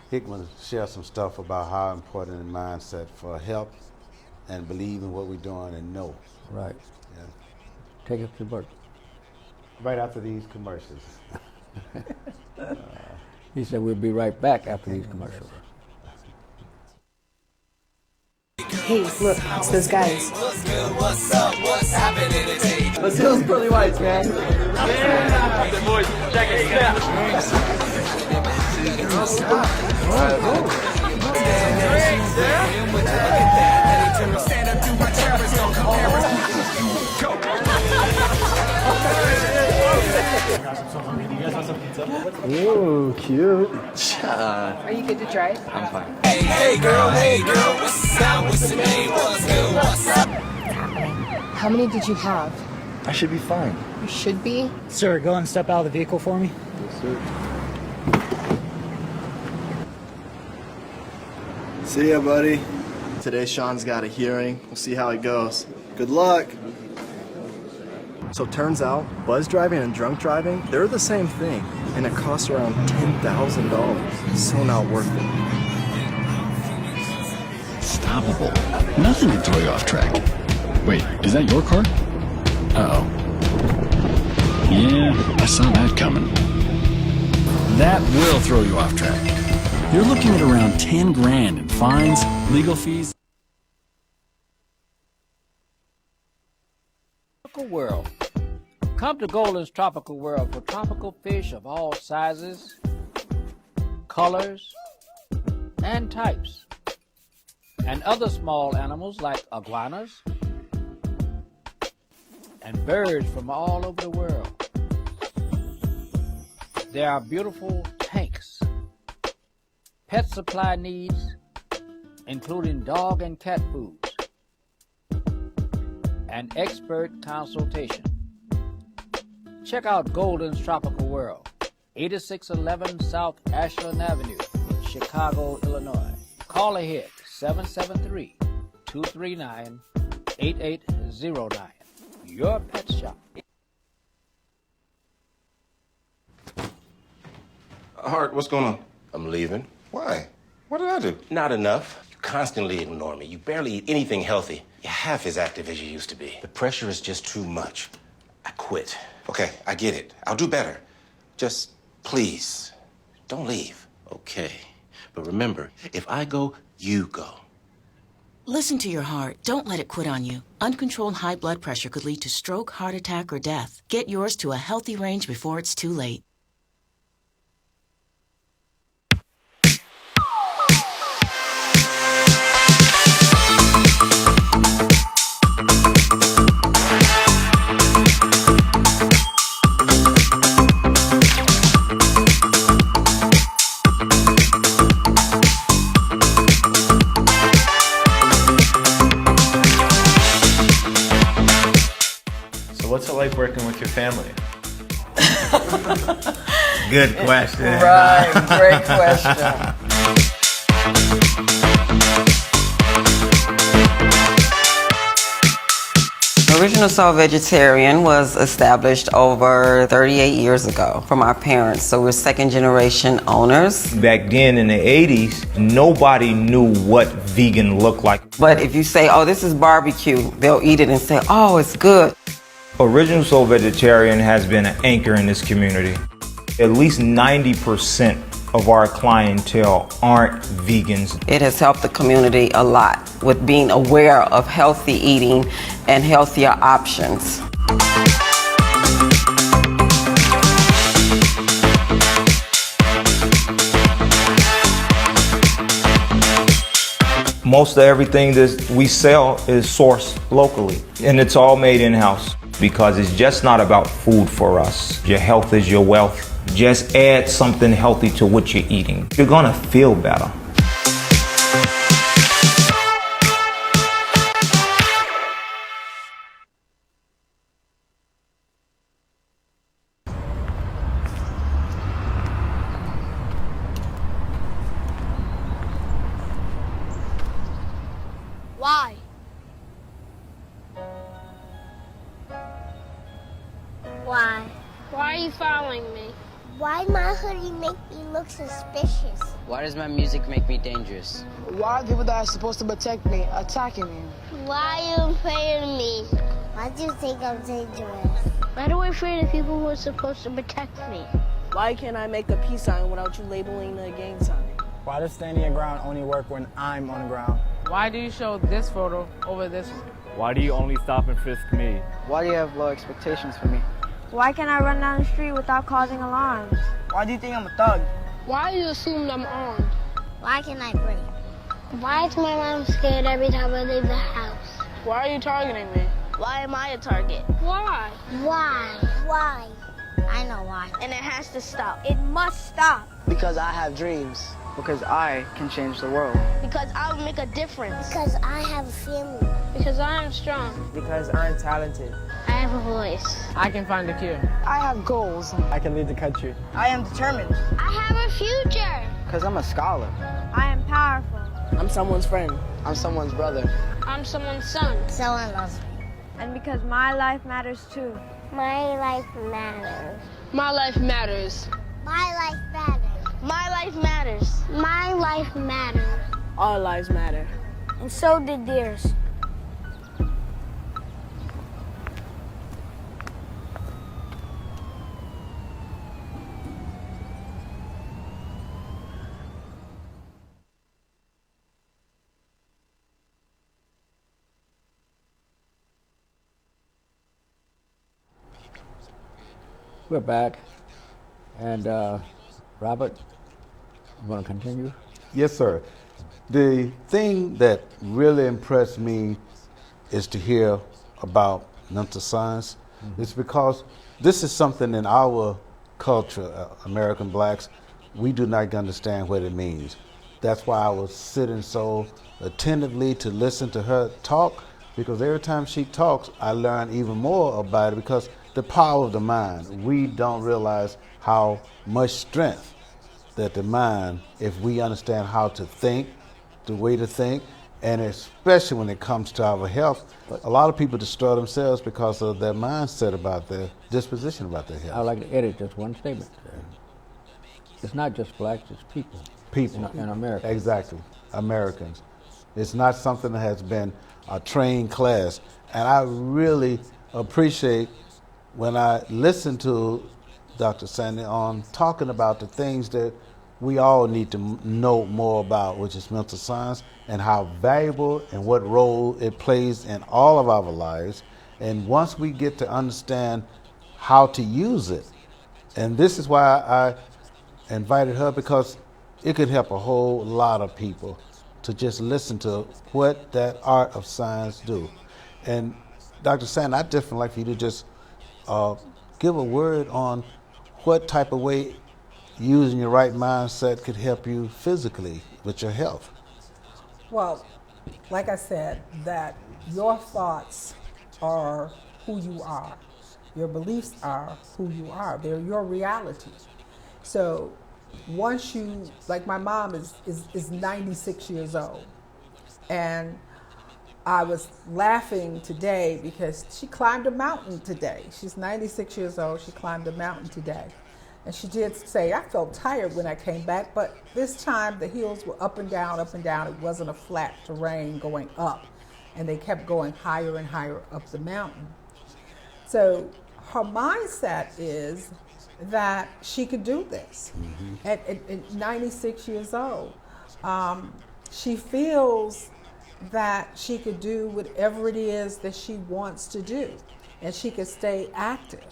[SPEAKER 4] Hickman share some stuff about how important the mindset for health and believe in what we're doing and know.
[SPEAKER 3] Right.
[SPEAKER 4] Yeah.
[SPEAKER 3] Take us to work.
[SPEAKER 4] Right after these commercials.
[SPEAKER 3] He said we'll be right back after these commercials.
[SPEAKER 6] Hey, look, it's those guys.
[SPEAKER 7] What's up? What's happening today?
[SPEAKER 8] Let's do those pearly whites, man.
[SPEAKER 7] Yeah. The boys, check it out. Stand up to my terrorists, don't compare us. Go.
[SPEAKER 8] Ooh, cute.
[SPEAKER 6] Are you good to drive?
[SPEAKER 8] I'm fine.
[SPEAKER 7] Hey girl, what's up? What's the name? What's good? What's up?
[SPEAKER 6] How many did you have?
[SPEAKER 8] I should be fine.
[SPEAKER 6] You should be.
[SPEAKER 9] Sir, go and step out of the vehicle for me.
[SPEAKER 8] Yes, sir. See ya, buddy. Today Sean's got a hearing. We'll see how it goes. Good luck. So turns out, buzz driving and drunk driving, they're the same thing, and it costs around $10,000. So not worth it.
[SPEAKER 10] Stoppable. Nothing can throw you off track. Wait, is that your car? Uh-oh. Yeah, I saw that coming. That will throw you off track. You're looking at around 10 grand in fines, legal fees.
[SPEAKER 3] Tropical World. Come to Golden's Tropical World for tropical fish of all sizes, colors, and types, and other small animals like iguanas and birds from all over the world. There are beautiful tanks, pet supply needs, including dog and cat foods, and expert consultation. Check out Golden's Tropical World, 8611 South Ashland Avenue, Chicago, Illinois. Call ahead, 773-239-8809. Your pet shop.
[SPEAKER 11] Hart, what's going on? I'm leaving. Why? What did I do? Not enough. You constantly ignore me. You barely eat anything healthy. You're half as active as you used to be. The pressure is just too much. I quit. Okay, I get it. I'll do better. Just, please, don't leave. Okay. But remember, if I go, you go.
[SPEAKER 12] Listen to your heart. Don't let it quit on you. Uncontrolled high blood pressure could lead to stroke, heart attack, or death. Get yours to a healthy range before it's too late.
[SPEAKER 13] What's it like working with your family? Good question.
[SPEAKER 14] Right, great question.
[SPEAKER 15] Original Soul Vegetarian was established over 38 years ago from our parents, so we're second generation owners.
[SPEAKER 13] Back then in the 80s, nobody knew what vegan looked like.
[SPEAKER 15] But if you say, oh, this is barbecue, they'll eat it and say, oh, it's good.
[SPEAKER 13] Original Soul Vegetarian has been an anchor in this community. At least 90% of our clientele aren't vegans.
[SPEAKER 15] It has helped the community a lot with being aware of healthy eating and healthier options.
[SPEAKER 13] Most of everything that we sell is sourced locally, and it's all made in-house because it's just not about food for us. Your health is your wealth. Just add something healthy to what you're eating. You're gonna feel better.
[SPEAKER 16] Why? Why? Why are you following me? Why my hoodie make me look suspicious?
[SPEAKER 17] Why does my music make me dangerous?
[SPEAKER 18] Why are people that are supposed to protect me attacking me?
[SPEAKER 16] Why are you afraid of me? Why do you think I'm dangerous? Why do I afraid of people who are supposed to protect me?
[SPEAKER 18] Why can't I make a peace sign without you labeling the gang sign?
[SPEAKER 19] Why does standing your ground only work when I'm on the ground?
[SPEAKER 20] Why do you show this photo over this one?
[SPEAKER 21] Why do you only stop and frisk me?
[SPEAKER 18] Why do you have low expectations for me?
[SPEAKER 16] Why can't I run down the street without causing alarms?
[SPEAKER 18] Why do you think I'm a thug?
[SPEAKER 16] Why do you assume I'm armed? Why can I break? Why is my mom scared every time I leave the house?
[SPEAKER 18] Why are you targeting me?
[SPEAKER 16] Why am I a target? Why? Why? Why? I know why. And it has to stop. It must stop.
[SPEAKER 18] Because I have dreams. Because I can change the world.
[SPEAKER 16] Because I will make a difference. Because I have a family. Because I am strong.
[SPEAKER 18] Because I'm talented.
[SPEAKER 16] I have a voice.
[SPEAKER 20] I can find a cure.
[SPEAKER 18] I have goals.
[SPEAKER 19] I can lead the country.
[SPEAKER 18] I am determined.
[SPEAKER 16] I have a future.
[SPEAKER 18] Because I'm a scholar.
[SPEAKER 16] I am powerful.
[SPEAKER 18] I'm someone's friend. I'm someone's brother.
[SPEAKER 16] I'm someone's son. Someone loves me. And because my life matters too. My life matters.
[SPEAKER 20] My life matters.
[SPEAKER 16] My life matters. My life matters. My life matters.
[SPEAKER 18] Our lives matter.
[SPEAKER 16] And so did theirs.
[SPEAKER 3] We're back. And Robert, you want to continue?
[SPEAKER 4] Yes, sir. The thing that really impressed me is to hear about mental science. It's because this is something in our culture, American blacks, we do not understand what it means. That's why I was sitting so attentively to listen to her talk, because every time she talks, I learn even more about it, because the power of the mind, we don't realize how much strength that the mind, if we understand how to think, the way to think, and especially when it comes to our health, a lot of people destroy themselves because of their mindset about their disposition about their health.
[SPEAKER 3] I'd like to edit just one statement. It's not just blacks, it's people.
[SPEAKER 4] People.
[SPEAKER 3] In America.
[SPEAKER 4] Exactly. Americans. It's not something that has been a trained class. And I really appreciate when I listen to Dr. Sandy on talking about the things that we all need to know more about, which is mental science, and how valuable and what role it plays in all of our lives. And once we get to understand how to use it, and this is why I invited her, because it could help a whole lot of people to just listen to what that art of science do. And Dr. Sandy, I'd definitely like for you to just give a word on what type of way using your right mindset could help you physically with your health.
[SPEAKER 5] Well, like I said, that your thoughts are who you are. Your beliefs are who you are. They're your reality. So once you, like my mom is 96 years old, and I was laughing today because she climbed a mountain today. She's 96 years old. She climbed a mountain today. And she did say, I felt tired when I came back, but this time the hills were up and down, up and down. It wasn't a flat terrain going up. And they kept going higher and higher up the mountain. So her mindset is that she could do this at 96 years old. She feels that she could do whatever it is that she wants to do, and she could stay active.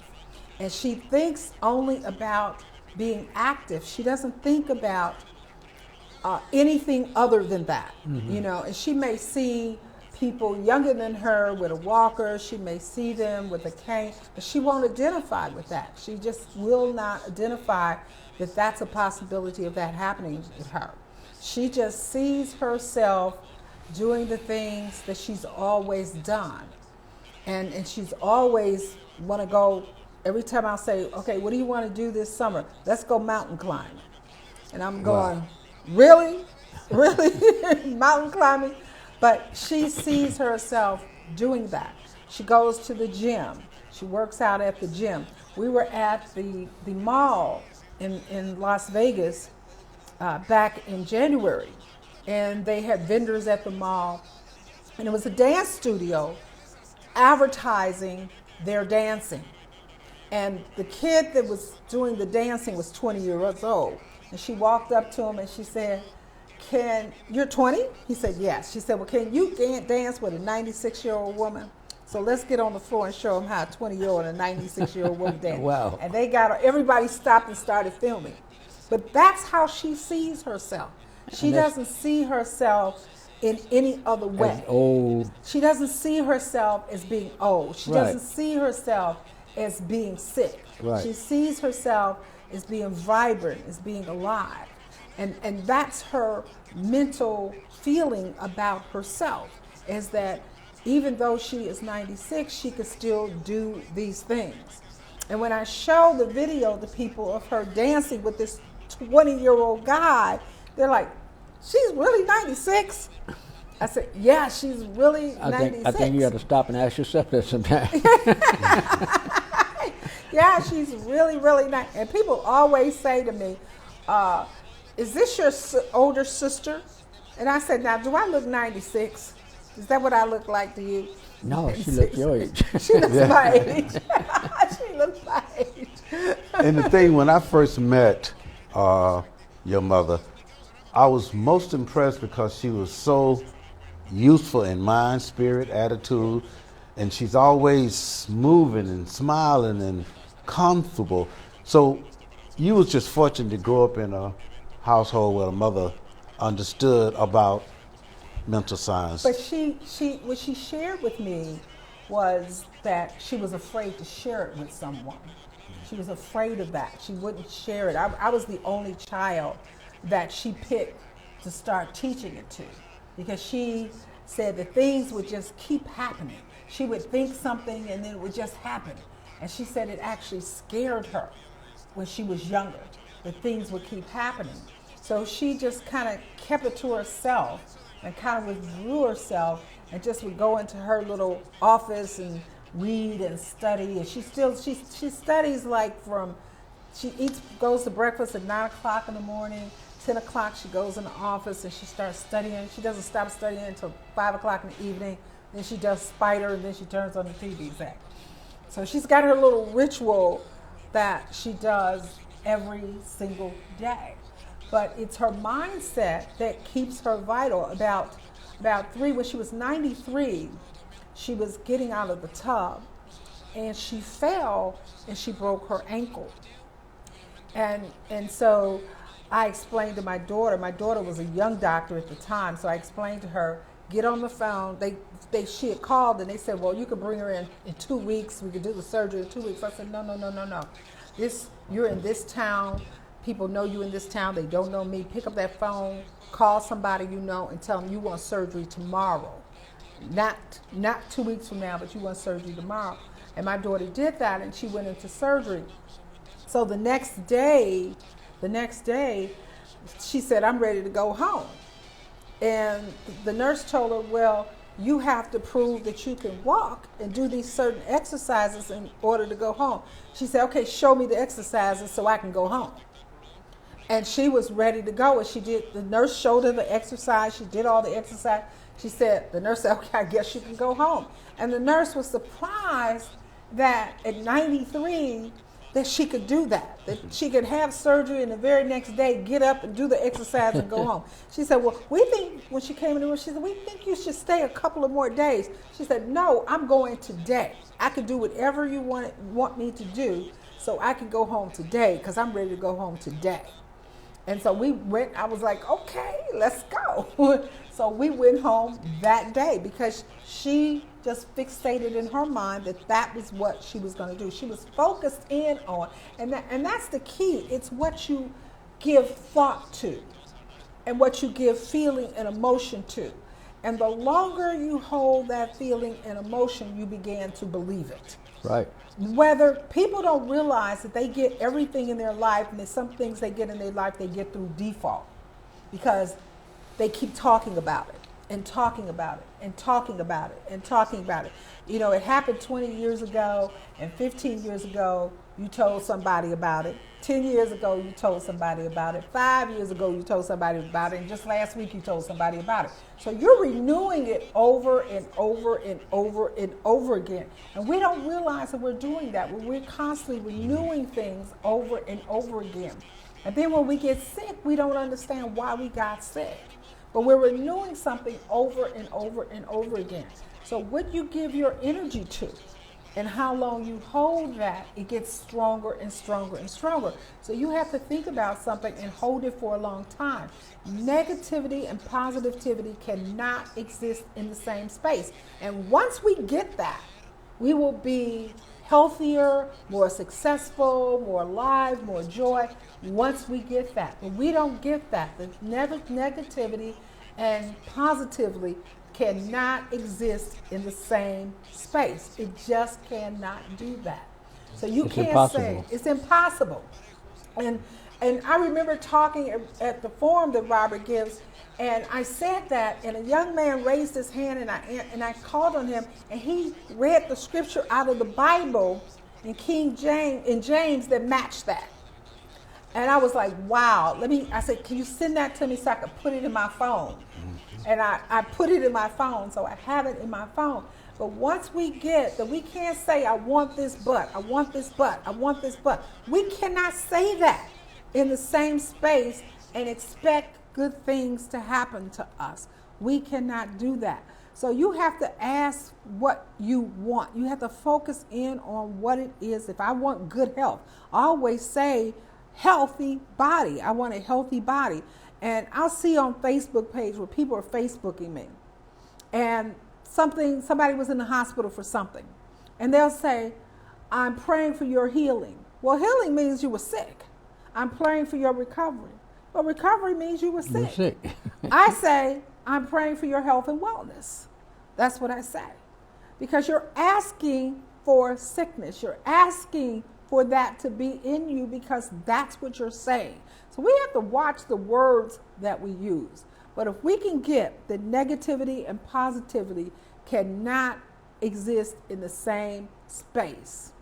[SPEAKER 5] And she thinks only about being active. She doesn't think about anything other than that, you know. And she may see people younger than her with a walker. She may see them with a cane, but she won't identify with that. She just will not identify that that's a possibility of that happening with her. She just sees herself doing the things that she's always done. And she's always want to go, every time I'll say, okay, what do you want to do this summer? Let's go mountain climbing. And I'm going, really? Really? Mountain climbing? But she sees herself doing that. She goes to the gym. She works out at the gym. We were at the mall in Las Vegas back in January. And they had vendors at the mall. And it was a dance studio advertising their dancing. And the kid that was doing the dancing was 20 years old. And she walked up to him and she said, you're 20? He said, yes. She said, well, can you dance with a 96-year-old woman? So let's get on the floor and show them how a 20-year-old and a 96-year-old woman dance.
[SPEAKER 3] Wow.
[SPEAKER 5] And everybody stopped and started filming. But that's how she sees herself. She doesn't see herself in any other way.
[SPEAKER 3] As old.
[SPEAKER 5] She doesn't see herself as being old. She doesn't see herself as being sick.
[SPEAKER 3] Right.
[SPEAKER 5] She sees herself as being vibrant, as being alive. And that's her mental feeling about herself, is that even though she is 96, she could still do these things. And when I show the video to people of her dancing with this 20-year-old guy, they're like, she's really 96? I said, yeah, she's really 96.
[SPEAKER 3] I think you have to stop and ask yourself that sometime.
[SPEAKER 5] Yeah, she's really, really nice. And people always say to me, is this your older sister? And I said, now, do I look 96? Is that what I look like to you?
[SPEAKER 3] No, she looks your age.
[SPEAKER 5] She looks my age. She looks my age.
[SPEAKER 4] And the thing, when I first met your mother, I was most impressed because she was so youthful in mind, spirit, attitude, and she's always moving and smiling and comfortable. So you was just fortunate to grow up in a household where a mother understood about mental science.
[SPEAKER 5] But what she shared with me was that she was afraid to share it with someone. She was afraid of that. She wouldn't share it. I was the only child that she picked to start teaching it to, because she said that things would just keep happening. She would think something and then it would just happen. And she said it actually scared her when she was younger, that things would keep happening. So she just kind of kept it to herself and kind of withdrew herself and just would go into her little office and read and study. And she studies like goes to breakfast at 9 o'clock in the morning. 10 o'clock she goes in the office and she starts studying. She doesn't stop studying until 5 o'clock in the evening. Then she does Spider and then she turns on the TV set. So she's got her little ritual that she does every single day. But it's her mindset that keeps her vital. When she was 93, she was getting out of the tub and she fell and she broke her ankle. And so I explained to my daughter was a young doctor at the time, so I explained to her, get on the phone. She had called and they said, well, you could bring her in 2 weeks. We could do the surgery in 2 weeks. I said, no. You're in this town. People know you in this town. They don't know me. Pick up that phone, call somebody you know, and tell them you want surgery tomorrow. Not 2 weeks from now, but you want surgery tomorrow. And my daughter did that, and she went into surgery. So the next day, she said, I'm ready to go home. And the nurse told her, well, you have to prove that you can walk and do these certain exercises in order to go home. She said, okay, show me the exercises so I can go home. And she was ready to go. And the nurse showed her the exercise. She did all the exercise. The nurse said, okay, I guess you can go home. And the nurse was surprised that at 93, that she could do that she could have surgery and the very next day get up and do the exercise and go home. She said, well, we think, when she came in the room, she said, we think you should stay a couple of more days. She said, no, I'm going today. I can do whatever you want me to do, so I can go home today because I'm ready to go home today. And so we went. I was like, okay, let's go. So we went home that day because she just fixated in her mind that was what she was going to do. She was focused in on, and that's the key. It's what you give thought to and what you give feeling and emotion to. And the longer you hold that feeling and emotion, you begin to believe it.
[SPEAKER 3] Right.
[SPEAKER 5] Whether people don't realize that they get everything in their life, and there's some things they get in their life they get through default because they keep talking about it and talking about it and talking about it and talking about it. You know, it happened 20 years ago and 15 years ago, you told somebody about it. 10 years ago, you told somebody about it. 5 years ago, you told somebody about it. And just last week, you told somebody about it. So you're renewing it over and over and over and over again. And we don't realize that we're doing that. We're constantly renewing things over and over again. And then when we get sick, we don't understand why we got sick. But we're renewing something over and over and over again. So what you give your energy to and how long you hold that, it gets stronger and stronger and stronger. So you have to think about something and hold it for a long time. Negativity and positivity cannot exist in the same space. And once we get that, we will be healthier, more successful, more alive, more joy, once we get that. But we don't get that. The negativity and positively cannot exist in the same space. It just cannot do that. So you can't say it's impossible. And I remember talking at the forum that Robert gives, and I said that, and a young man raised his hand, and I called on him, and he read the scripture out of the Bible in James that matched that. And I was like, wow. I said, can you send that to me so I could put it in my phone? And I put it in my phone, so I have it in my phone. But once we get that, we can't say, I want this but, I want this but, I want this but. We cannot say that in the same space and expect good things to happen to us. We cannot do that. So you have to ask what you want. You have to focus in on what it is. If I want good health, I always say healthy body. I want a healthy body. And I'll see on Facebook page where people are Facebooking me. And somebody was in the hospital for something. And they'll say, I'm praying for your healing. Well, healing means you were sick. I'm praying for your recovery. Well, recovery means you were sick.
[SPEAKER 3] You're sick.
[SPEAKER 5] I say, I'm praying for your health and wellness. That's what I say. Because you're asking for sickness. You're asking for that to be in you because that's what you're saying. So we have to watch the words that we use. But if we can get the negativity and positivity cannot exist in the same space,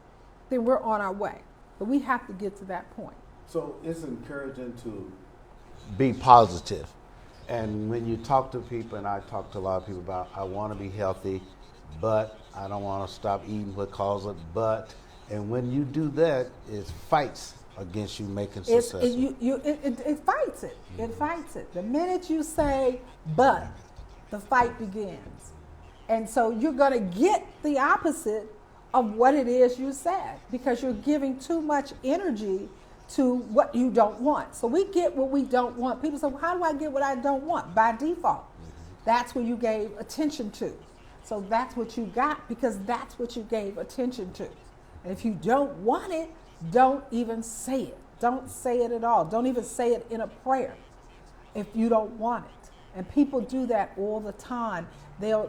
[SPEAKER 5] then we're on our way. But we have to get to that point.
[SPEAKER 4] So it's encouraging to be positive. And when you talk to people, and I talk to a lot of people about, I want to be healthy, but I don't want to stop eating what causes it, but. And when you do that, it fights against you making success.
[SPEAKER 5] It fights it. It fights it. The minute you say, but, the fight begins. And so you're going to get the opposite of what it is you said because you're giving too much energy to what you don't want. So we get what we don't want. People say, well, how do I get what I don't want? By default. That's what you gave attention to. So that's what you got because that's what you gave attention to. And if you don't want it, don't even say it. Don't say it at all. Don't even say it in a prayer if you don't want it. And people do that all the time. They'll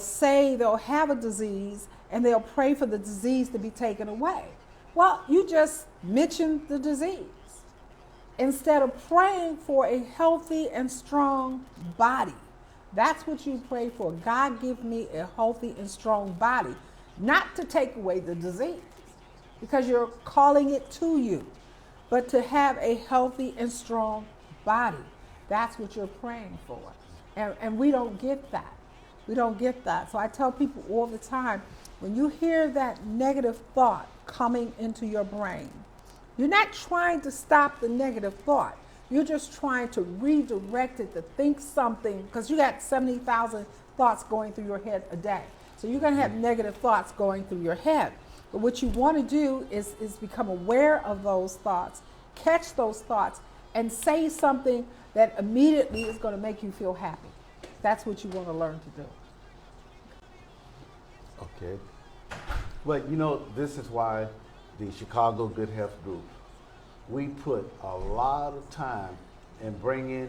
[SPEAKER 5] say they'll have a disease and they'll pray for the disease to be taken away. Well, you just mentioned the disease. Instead of praying for a healthy and strong body, that's what you pray for. God, give me a healthy and strong body, not to take away the disease, because you're calling it to you, but to have a healthy and strong body. That's what you're praying for. And we don't get that. We don't get that. So I tell people all the time, when you hear that negative thought coming into your brain, you're not trying to stop the negative thought. You're just trying to redirect it to think something, because you got 70,000 thoughts going through your head a day. So you're going to have negative thoughts going through your head. But what you want to do is become aware of those thoughts, catch those thoughts, and say something that immediately is going to make you feel happy. That's what you want to learn to do.
[SPEAKER 4] Okay. But you know, this is why the Chicago Good Health Group, we put a lot of time in bringing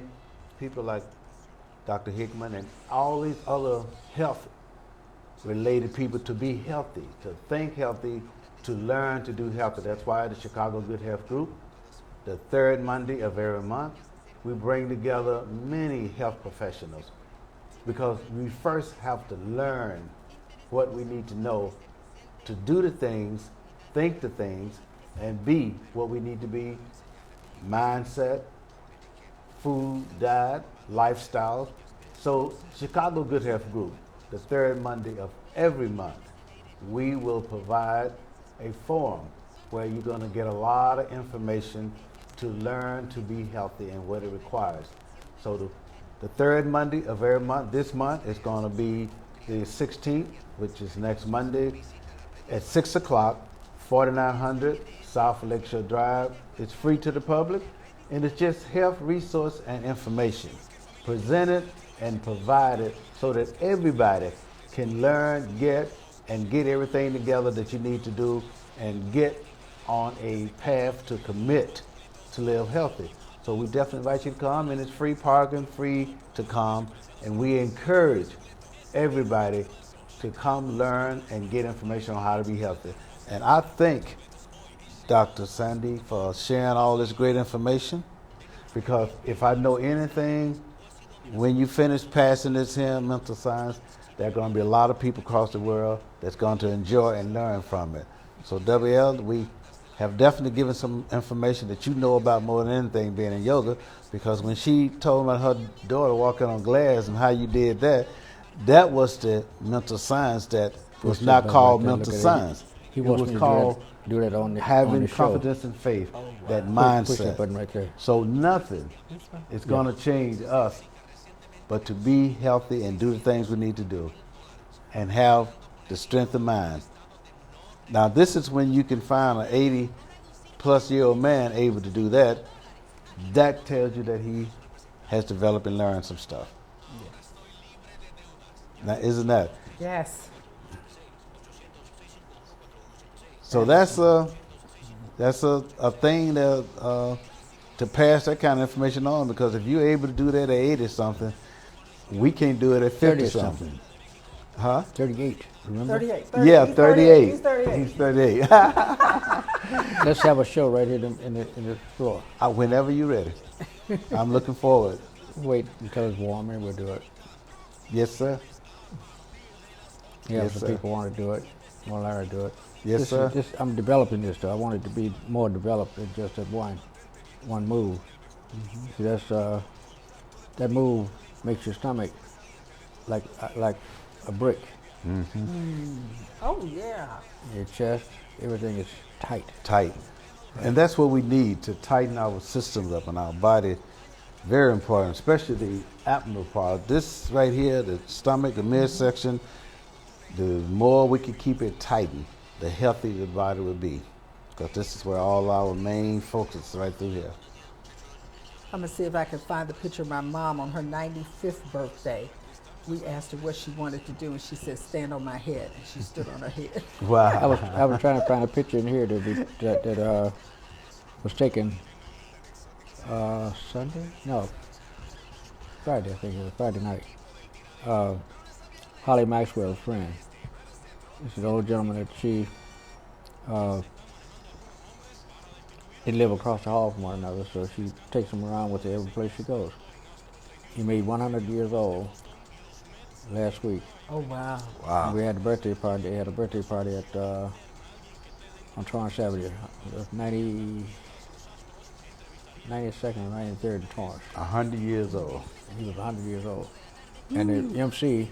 [SPEAKER 4] people like Dr. Hickman and all these other health-related people to be healthy, to think healthy, to learn to do healthy. That's why the Chicago Good Health Group, the third Monday of every month, we bring together many health professionals, because we first have to learn what we need to know to do the things, think the things, and be what we need to be. Mindset, food, diet, lifestyle. So Chicago Good Health Group, the third Monday of every month, we will provide a forum where you're going to get a lot of information to learn to be healthy and what it requires. So the third Monday of every month, this month is going to be the 16th, which is next Monday at 6 o'clock, 4900 South Lakeshore Drive. It's free to the public, and it's just health resource and information presented and provided so that everybody can learn, get everything together that you need to do and get on a path to commit to live healthy. So we definitely invite you to come, and it's free parking, free to come, and we encourage everybody to come learn and get information on how to be healthy. And I thank Dr. Sandy for sharing all this great information, because if I know anything, when you finish passing this here in mental science, there are going to be a lot of people across the world that's going to enjoy and learn from it. So WL, we have definitely given some information that you know about more than anything being in yoga, because when she told me her daughter walking on glass and how you did that, that was the mental science that was not called mental science.
[SPEAKER 3] He
[SPEAKER 4] it
[SPEAKER 3] wants
[SPEAKER 4] was
[SPEAKER 3] me to
[SPEAKER 4] called
[SPEAKER 3] do that on the
[SPEAKER 4] having
[SPEAKER 3] on the
[SPEAKER 4] confidence and faith, that mindset.
[SPEAKER 3] Push that button right there.
[SPEAKER 4] So nothing is going to change us but to be healthy and do the things we need to do and have the strength of mind. Now, this is when you can find an 80-plus-year-old man able to do that. That tells you that he has developed and learned some stuff.
[SPEAKER 5] Yes.
[SPEAKER 4] Now, isn't that?
[SPEAKER 5] Yes.
[SPEAKER 4] So that's a thing that to pass that kind of information on, because if you're able to do that at 80 something, we can't do it at 50 something. Huh?
[SPEAKER 3] 38. Remember?
[SPEAKER 5] 38.
[SPEAKER 4] Yeah, 38.
[SPEAKER 5] He's 38.
[SPEAKER 4] He's 38.
[SPEAKER 3] Let's have a show right here in the floor.
[SPEAKER 4] Whenever you're ready. I'm looking forward.
[SPEAKER 3] Wait until it's warmer, we'll do it.
[SPEAKER 4] Yes, sir.
[SPEAKER 3] Yeah,
[SPEAKER 4] Yes,
[SPEAKER 3] some
[SPEAKER 4] sir.
[SPEAKER 3] people want to do it. Want Larry to do it.
[SPEAKER 4] Yes, sir.
[SPEAKER 3] I'm developing this, though. I want it to be more developed than just that one move.
[SPEAKER 4] Mm-hmm.
[SPEAKER 3] See, that's that move makes your stomach like a brick.
[SPEAKER 4] Mm-hmm.
[SPEAKER 5] Oh, yeah.
[SPEAKER 3] Your chest, everything is tight.
[SPEAKER 4] Tight. And that's what we need to tighten our systems up in our body. Very important, especially the abdominal part. This right here, the stomach, the midsection, the more we can keep it tightened, the healthier the body will be. Because this is where all our main focus is, right through here.
[SPEAKER 5] I'm going to see if I can find the picture of my mom on her 95th birthday. We asked her what she wanted to do, and she said, stand on my head. And she stood on her head.
[SPEAKER 4] Wow.
[SPEAKER 3] I was trying to find a picture in here that was taken Sunday? No, Friday, I think it was Friday night. Holly Maxwell's friend This is an old gentleman that they live across the hall from one another, so she takes him around with her every place she goes. He made 100 years old last week.
[SPEAKER 5] Oh, wow.
[SPEAKER 4] Wow.
[SPEAKER 3] And we had a birthday party. They had a birthday party at on Torrance Avenue. It was 92nd or 93rd in Torrance.
[SPEAKER 4] 100 years old.
[SPEAKER 3] And he was 100 years old. And the MC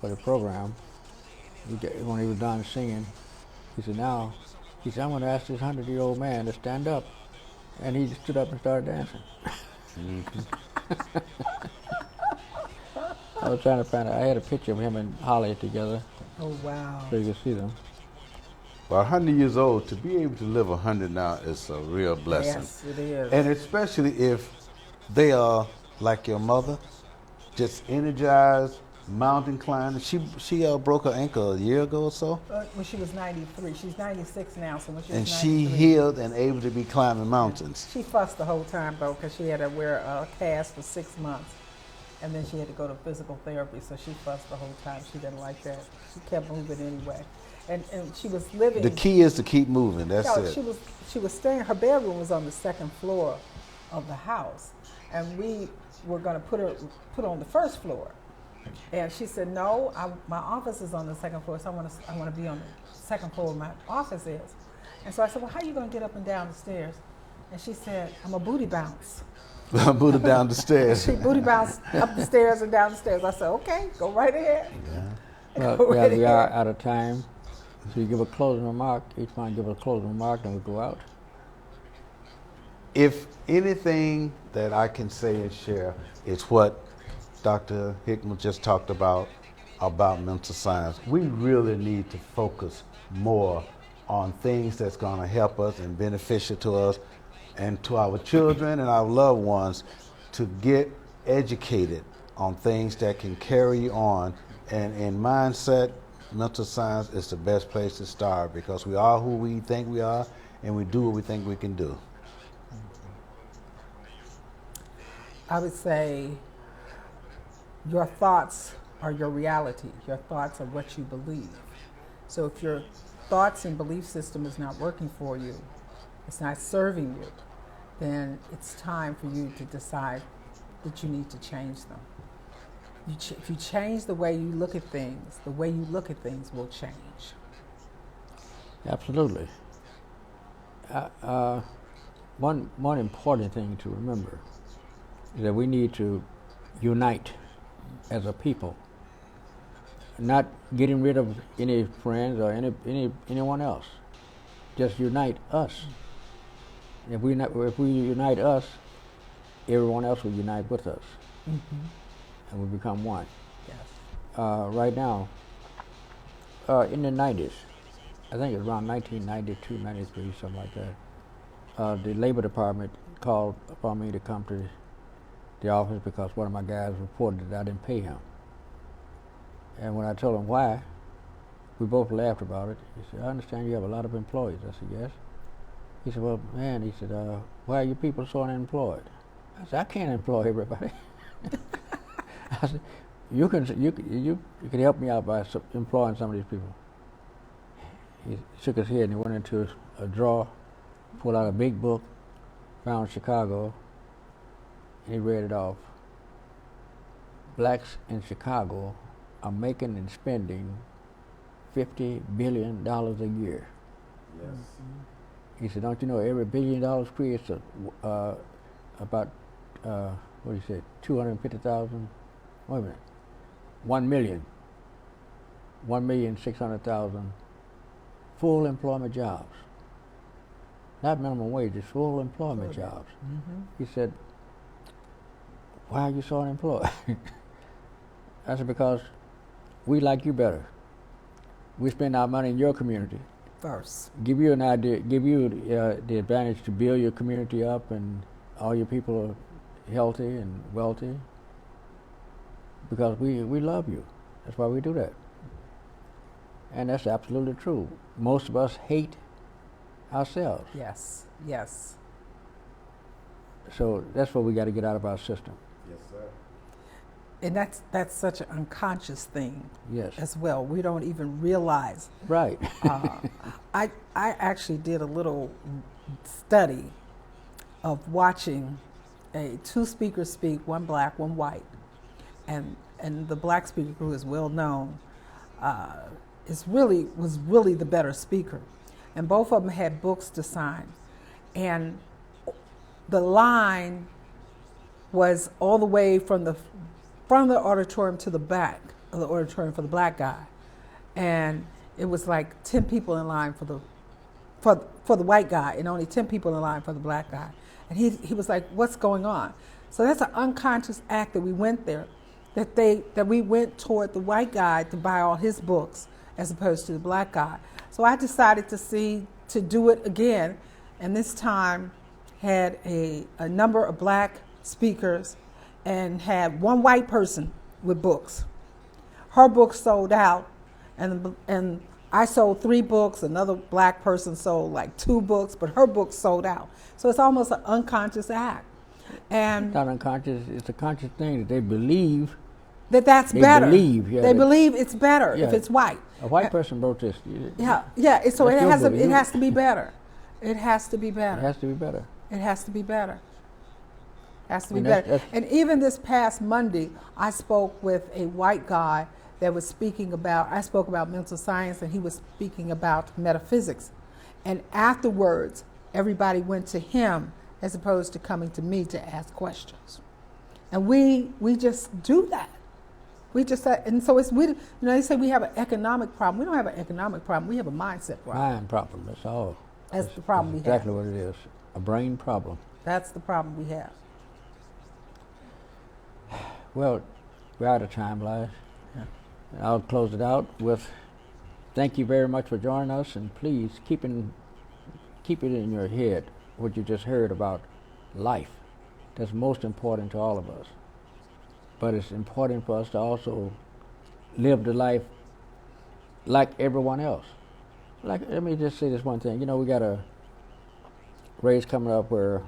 [SPEAKER 3] for the program, when he was done singing, he said, I'm going to ask this 100-year-old man to stand up. And he stood up and started dancing. I was trying to find out. I had a picture of him and Holly together.
[SPEAKER 5] Oh, wow.
[SPEAKER 3] So you can see them.
[SPEAKER 4] Well, 100 years old, to be able to live 100 now is a real blessing.
[SPEAKER 5] Yes, it is.
[SPEAKER 4] And especially if they are like your mother, just energized, mountain climbing. She broke her ankle a year ago or so.
[SPEAKER 5] When she was 93. She's 96 now, so when she was
[SPEAKER 4] And
[SPEAKER 5] 93.
[SPEAKER 4] she healed and able to be climbing mountains.
[SPEAKER 5] She fussed the whole time, though, because she had to wear a cast for 6 months. And then she had to go to physical therapy, so she fussed the whole time. She didn't like that. She kept moving anyway. And she was living...
[SPEAKER 4] The key is to keep moving, that's
[SPEAKER 5] no,
[SPEAKER 4] it.
[SPEAKER 5] She was staying, her bedroom was on the second floor of the house. And we were going to put her on the first floor. And she said, no, my office is on the second floor, so I want to be on the second floor where my office is. And so I said, well, how are you going to get up and down the stairs? And she said, I'm a booty bounce.
[SPEAKER 4] Booty down the stairs.
[SPEAKER 5] She booty bounced up the stairs and down the stairs. I said, okay, go right ahead.
[SPEAKER 3] Yeah.
[SPEAKER 5] Go right
[SPEAKER 3] we
[SPEAKER 5] ahead.
[SPEAKER 3] are out of time. So you give a closing remark. Each one give a closing remark, then we go out.
[SPEAKER 4] If anything that I can say and share is what Dr. Hickman just talked about mental science. We really need to focus more on things that's going to help us and beneficial to us and to our children and our loved ones to get educated on things that can carry you on. And in mindset, mental science is the best place to start because we are who we think we are and we do what we think we can do.
[SPEAKER 5] I would say your thoughts are your reality. Your thoughts are what you believe. So if your thoughts and belief system is not working for you, it's not serving you, then it's time for you to decide that you need to change them. If you change the way you look at things, the way you look at things will change.
[SPEAKER 3] Absolutely. One important thing to remember is that we need to unite as a people, not getting rid of any friends or anyone else. Just unite us. If we unite us, everyone else will unite with us, and we become one.
[SPEAKER 5] Yes.
[SPEAKER 3] Right now, in the 90s, I think it was around 1992, 93, something like that, the Labor Department called upon me to come to the office because one of my guys reported that I didn't pay him. And when I told him why, we both laughed about it. He said, I understand you have a lot of employees. I said, yes. He said, well, man, he said, why are you people so unemployed? I said, I can't employ everybody. I said, you can help me out by employing some of these people. He shook his head and he went into a drawer, pulled out a big book, found Chicago, and he read it off. Blacks in Chicago are making and spending $50 billion a year.
[SPEAKER 4] Yes.
[SPEAKER 3] He said, don't you know every $1 billion creates about, what do you say, 250,000, wait a minute, 1,600,000 full employment jobs. Not minimum wage, it's full employment jobs. He said, why are you so unemployed? I said, because we like you better. We spend our money in your community.
[SPEAKER 5] First.
[SPEAKER 3] Give you an idea, give you the advantage to build your community up and all your people are healthy and wealthy because we love you. That's why we do that. And that's absolutely true. Most of us hate ourselves.
[SPEAKER 5] Yes, yes.
[SPEAKER 3] So that's what we got to get out of our system.
[SPEAKER 4] Yes, sir.
[SPEAKER 5] And that's such an unconscious thing.
[SPEAKER 3] Yes.
[SPEAKER 5] As well. We don't even realize.
[SPEAKER 3] Right.
[SPEAKER 5] I actually did a little study of watching two speakers speak, one black, one white, and the black speaker, who is well known, was really the better speaker, and both of them had books to sign, and the line was all the way from the front of the auditorium to the back of the auditorium for the black guy, and it was like 10 people in line for the white guy, and only 10 people in line for the black guy, and he was like, "What's going on?" So that's an unconscious act that we went there, that we went toward the white guy to buy all his books as opposed to the black guy. So I decided to do it again, and this time had a number of black speakers and had one white person with books. Her book sold out, and I sold 3 books. Another black person sold like 2 books, but her book sold out. So it's almost an unconscious act. And
[SPEAKER 3] it's not unconscious, it's a conscious thing that they believe
[SPEAKER 5] that's
[SPEAKER 3] they
[SPEAKER 5] better.
[SPEAKER 3] Believe, yeah,
[SPEAKER 5] they believe it's better if it's white.
[SPEAKER 3] A white person wrote this.
[SPEAKER 5] Yeah. So it has to be better. It has to be better.
[SPEAKER 3] It has to be better.
[SPEAKER 5] It has to be better. Has to be better. And even this past Monday, I spoke with a white guy that was speaking about, I spoke about mental science, and he was speaking about metaphysics. And afterwards, everybody went to him as opposed to coming to me to ask questions. And we just do that. We just, and so it's, they say we have an economic problem. We don't have an economic problem. We have a mindset problem.
[SPEAKER 3] Mind problem, that's all.
[SPEAKER 5] That's the problem we have.
[SPEAKER 3] Exactly what it is, a brain problem.
[SPEAKER 5] That's the problem we have.
[SPEAKER 3] Well, we're out of time, Lige. Yeah. I'll close it out with, thank you very much for joining us, and please keep it in your head what you just heard about life. That's most important to all of us. But it's important for us to also live the life like everyone else. Like, let me just say this one thing. We got a race coming up where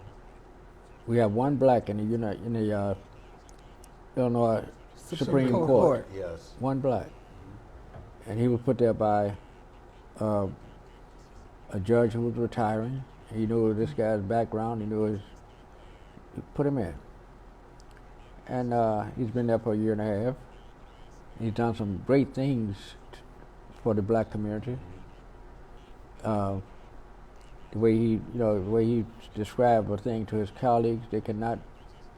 [SPEAKER 3] we have one black in the Illinois Supreme Court.
[SPEAKER 4] Yes.
[SPEAKER 3] One black. And he was put there by a judge who was retiring. He knew this guy's background. He put him in. And he's been there for a year and a half. He's done some great things for the black community. The way he described a thing to his colleagues, they cannot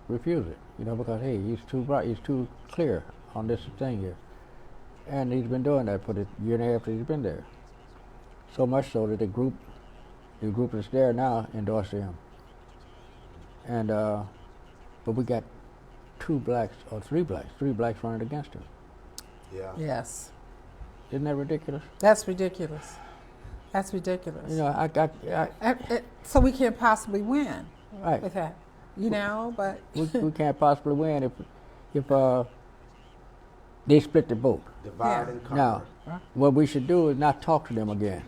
[SPEAKER 3] refuse it. Because hey, he's too bright, he's too clear on this thing here. And he's been doing that for the year and a half that he's been there. So much so that the group that's there now endorsed him. And but we got 3 blacks running against him.
[SPEAKER 4] Yeah.
[SPEAKER 5] Yes.
[SPEAKER 3] Isn't that ridiculous?
[SPEAKER 5] That's ridiculous. That's ridiculous. So we can't possibly win with that. But
[SPEAKER 3] we can't possibly win if they split the vote.
[SPEAKER 4] Divide and conquer.
[SPEAKER 3] Now, what we should do is not talk to them again.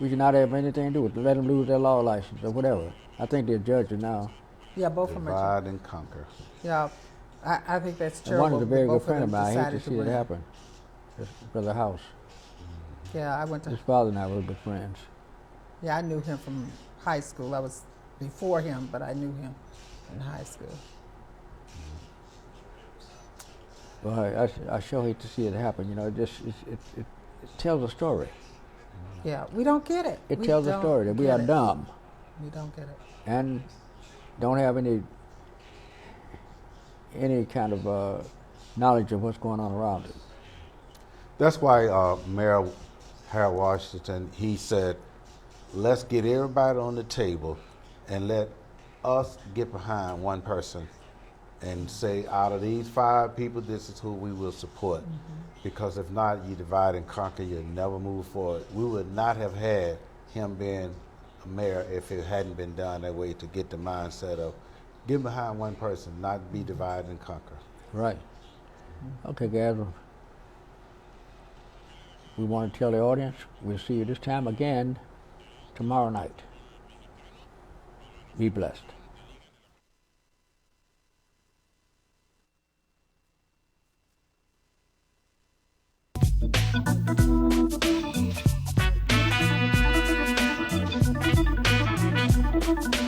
[SPEAKER 3] We should not have anything to do with it. Let them lose their law license or whatever. I think they're judges now.
[SPEAKER 5] Yeah, both of them.
[SPEAKER 4] Divide and conquer.
[SPEAKER 5] Yeah, I think that's terrible.
[SPEAKER 3] One is a very good friend of mine. I hate to see it happen. His brother House.
[SPEAKER 5] Yeah, I went to.
[SPEAKER 3] His father and I were good friends.
[SPEAKER 5] Yeah, I knew him from high school. I was before him, but I knew him in high school.
[SPEAKER 3] Well, I sure hate to see it happen. It tells a story.
[SPEAKER 5] Yeah, we don't get it.
[SPEAKER 3] It tells a story that we are dumb.
[SPEAKER 5] We don't get it.
[SPEAKER 3] And don't have any kind of knowledge of what's going on around it.
[SPEAKER 4] That's why Mayor Harold Washington, he said, let's get everybody on the table and let us get behind one person and say, out of these 5 people, this is who we will support. Mm-hmm. Because if not, you divide and conquer, you'll never move forward. We would not have had him being a mayor if it hadn't been done that way, to get the mindset of get behind one person, not be divide and conquer.
[SPEAKER 3] Right. Okay, guys. We want to tell the audience we'll see you this time again tomorrow night. Be blessed.
[SPEAKER 7] Bye.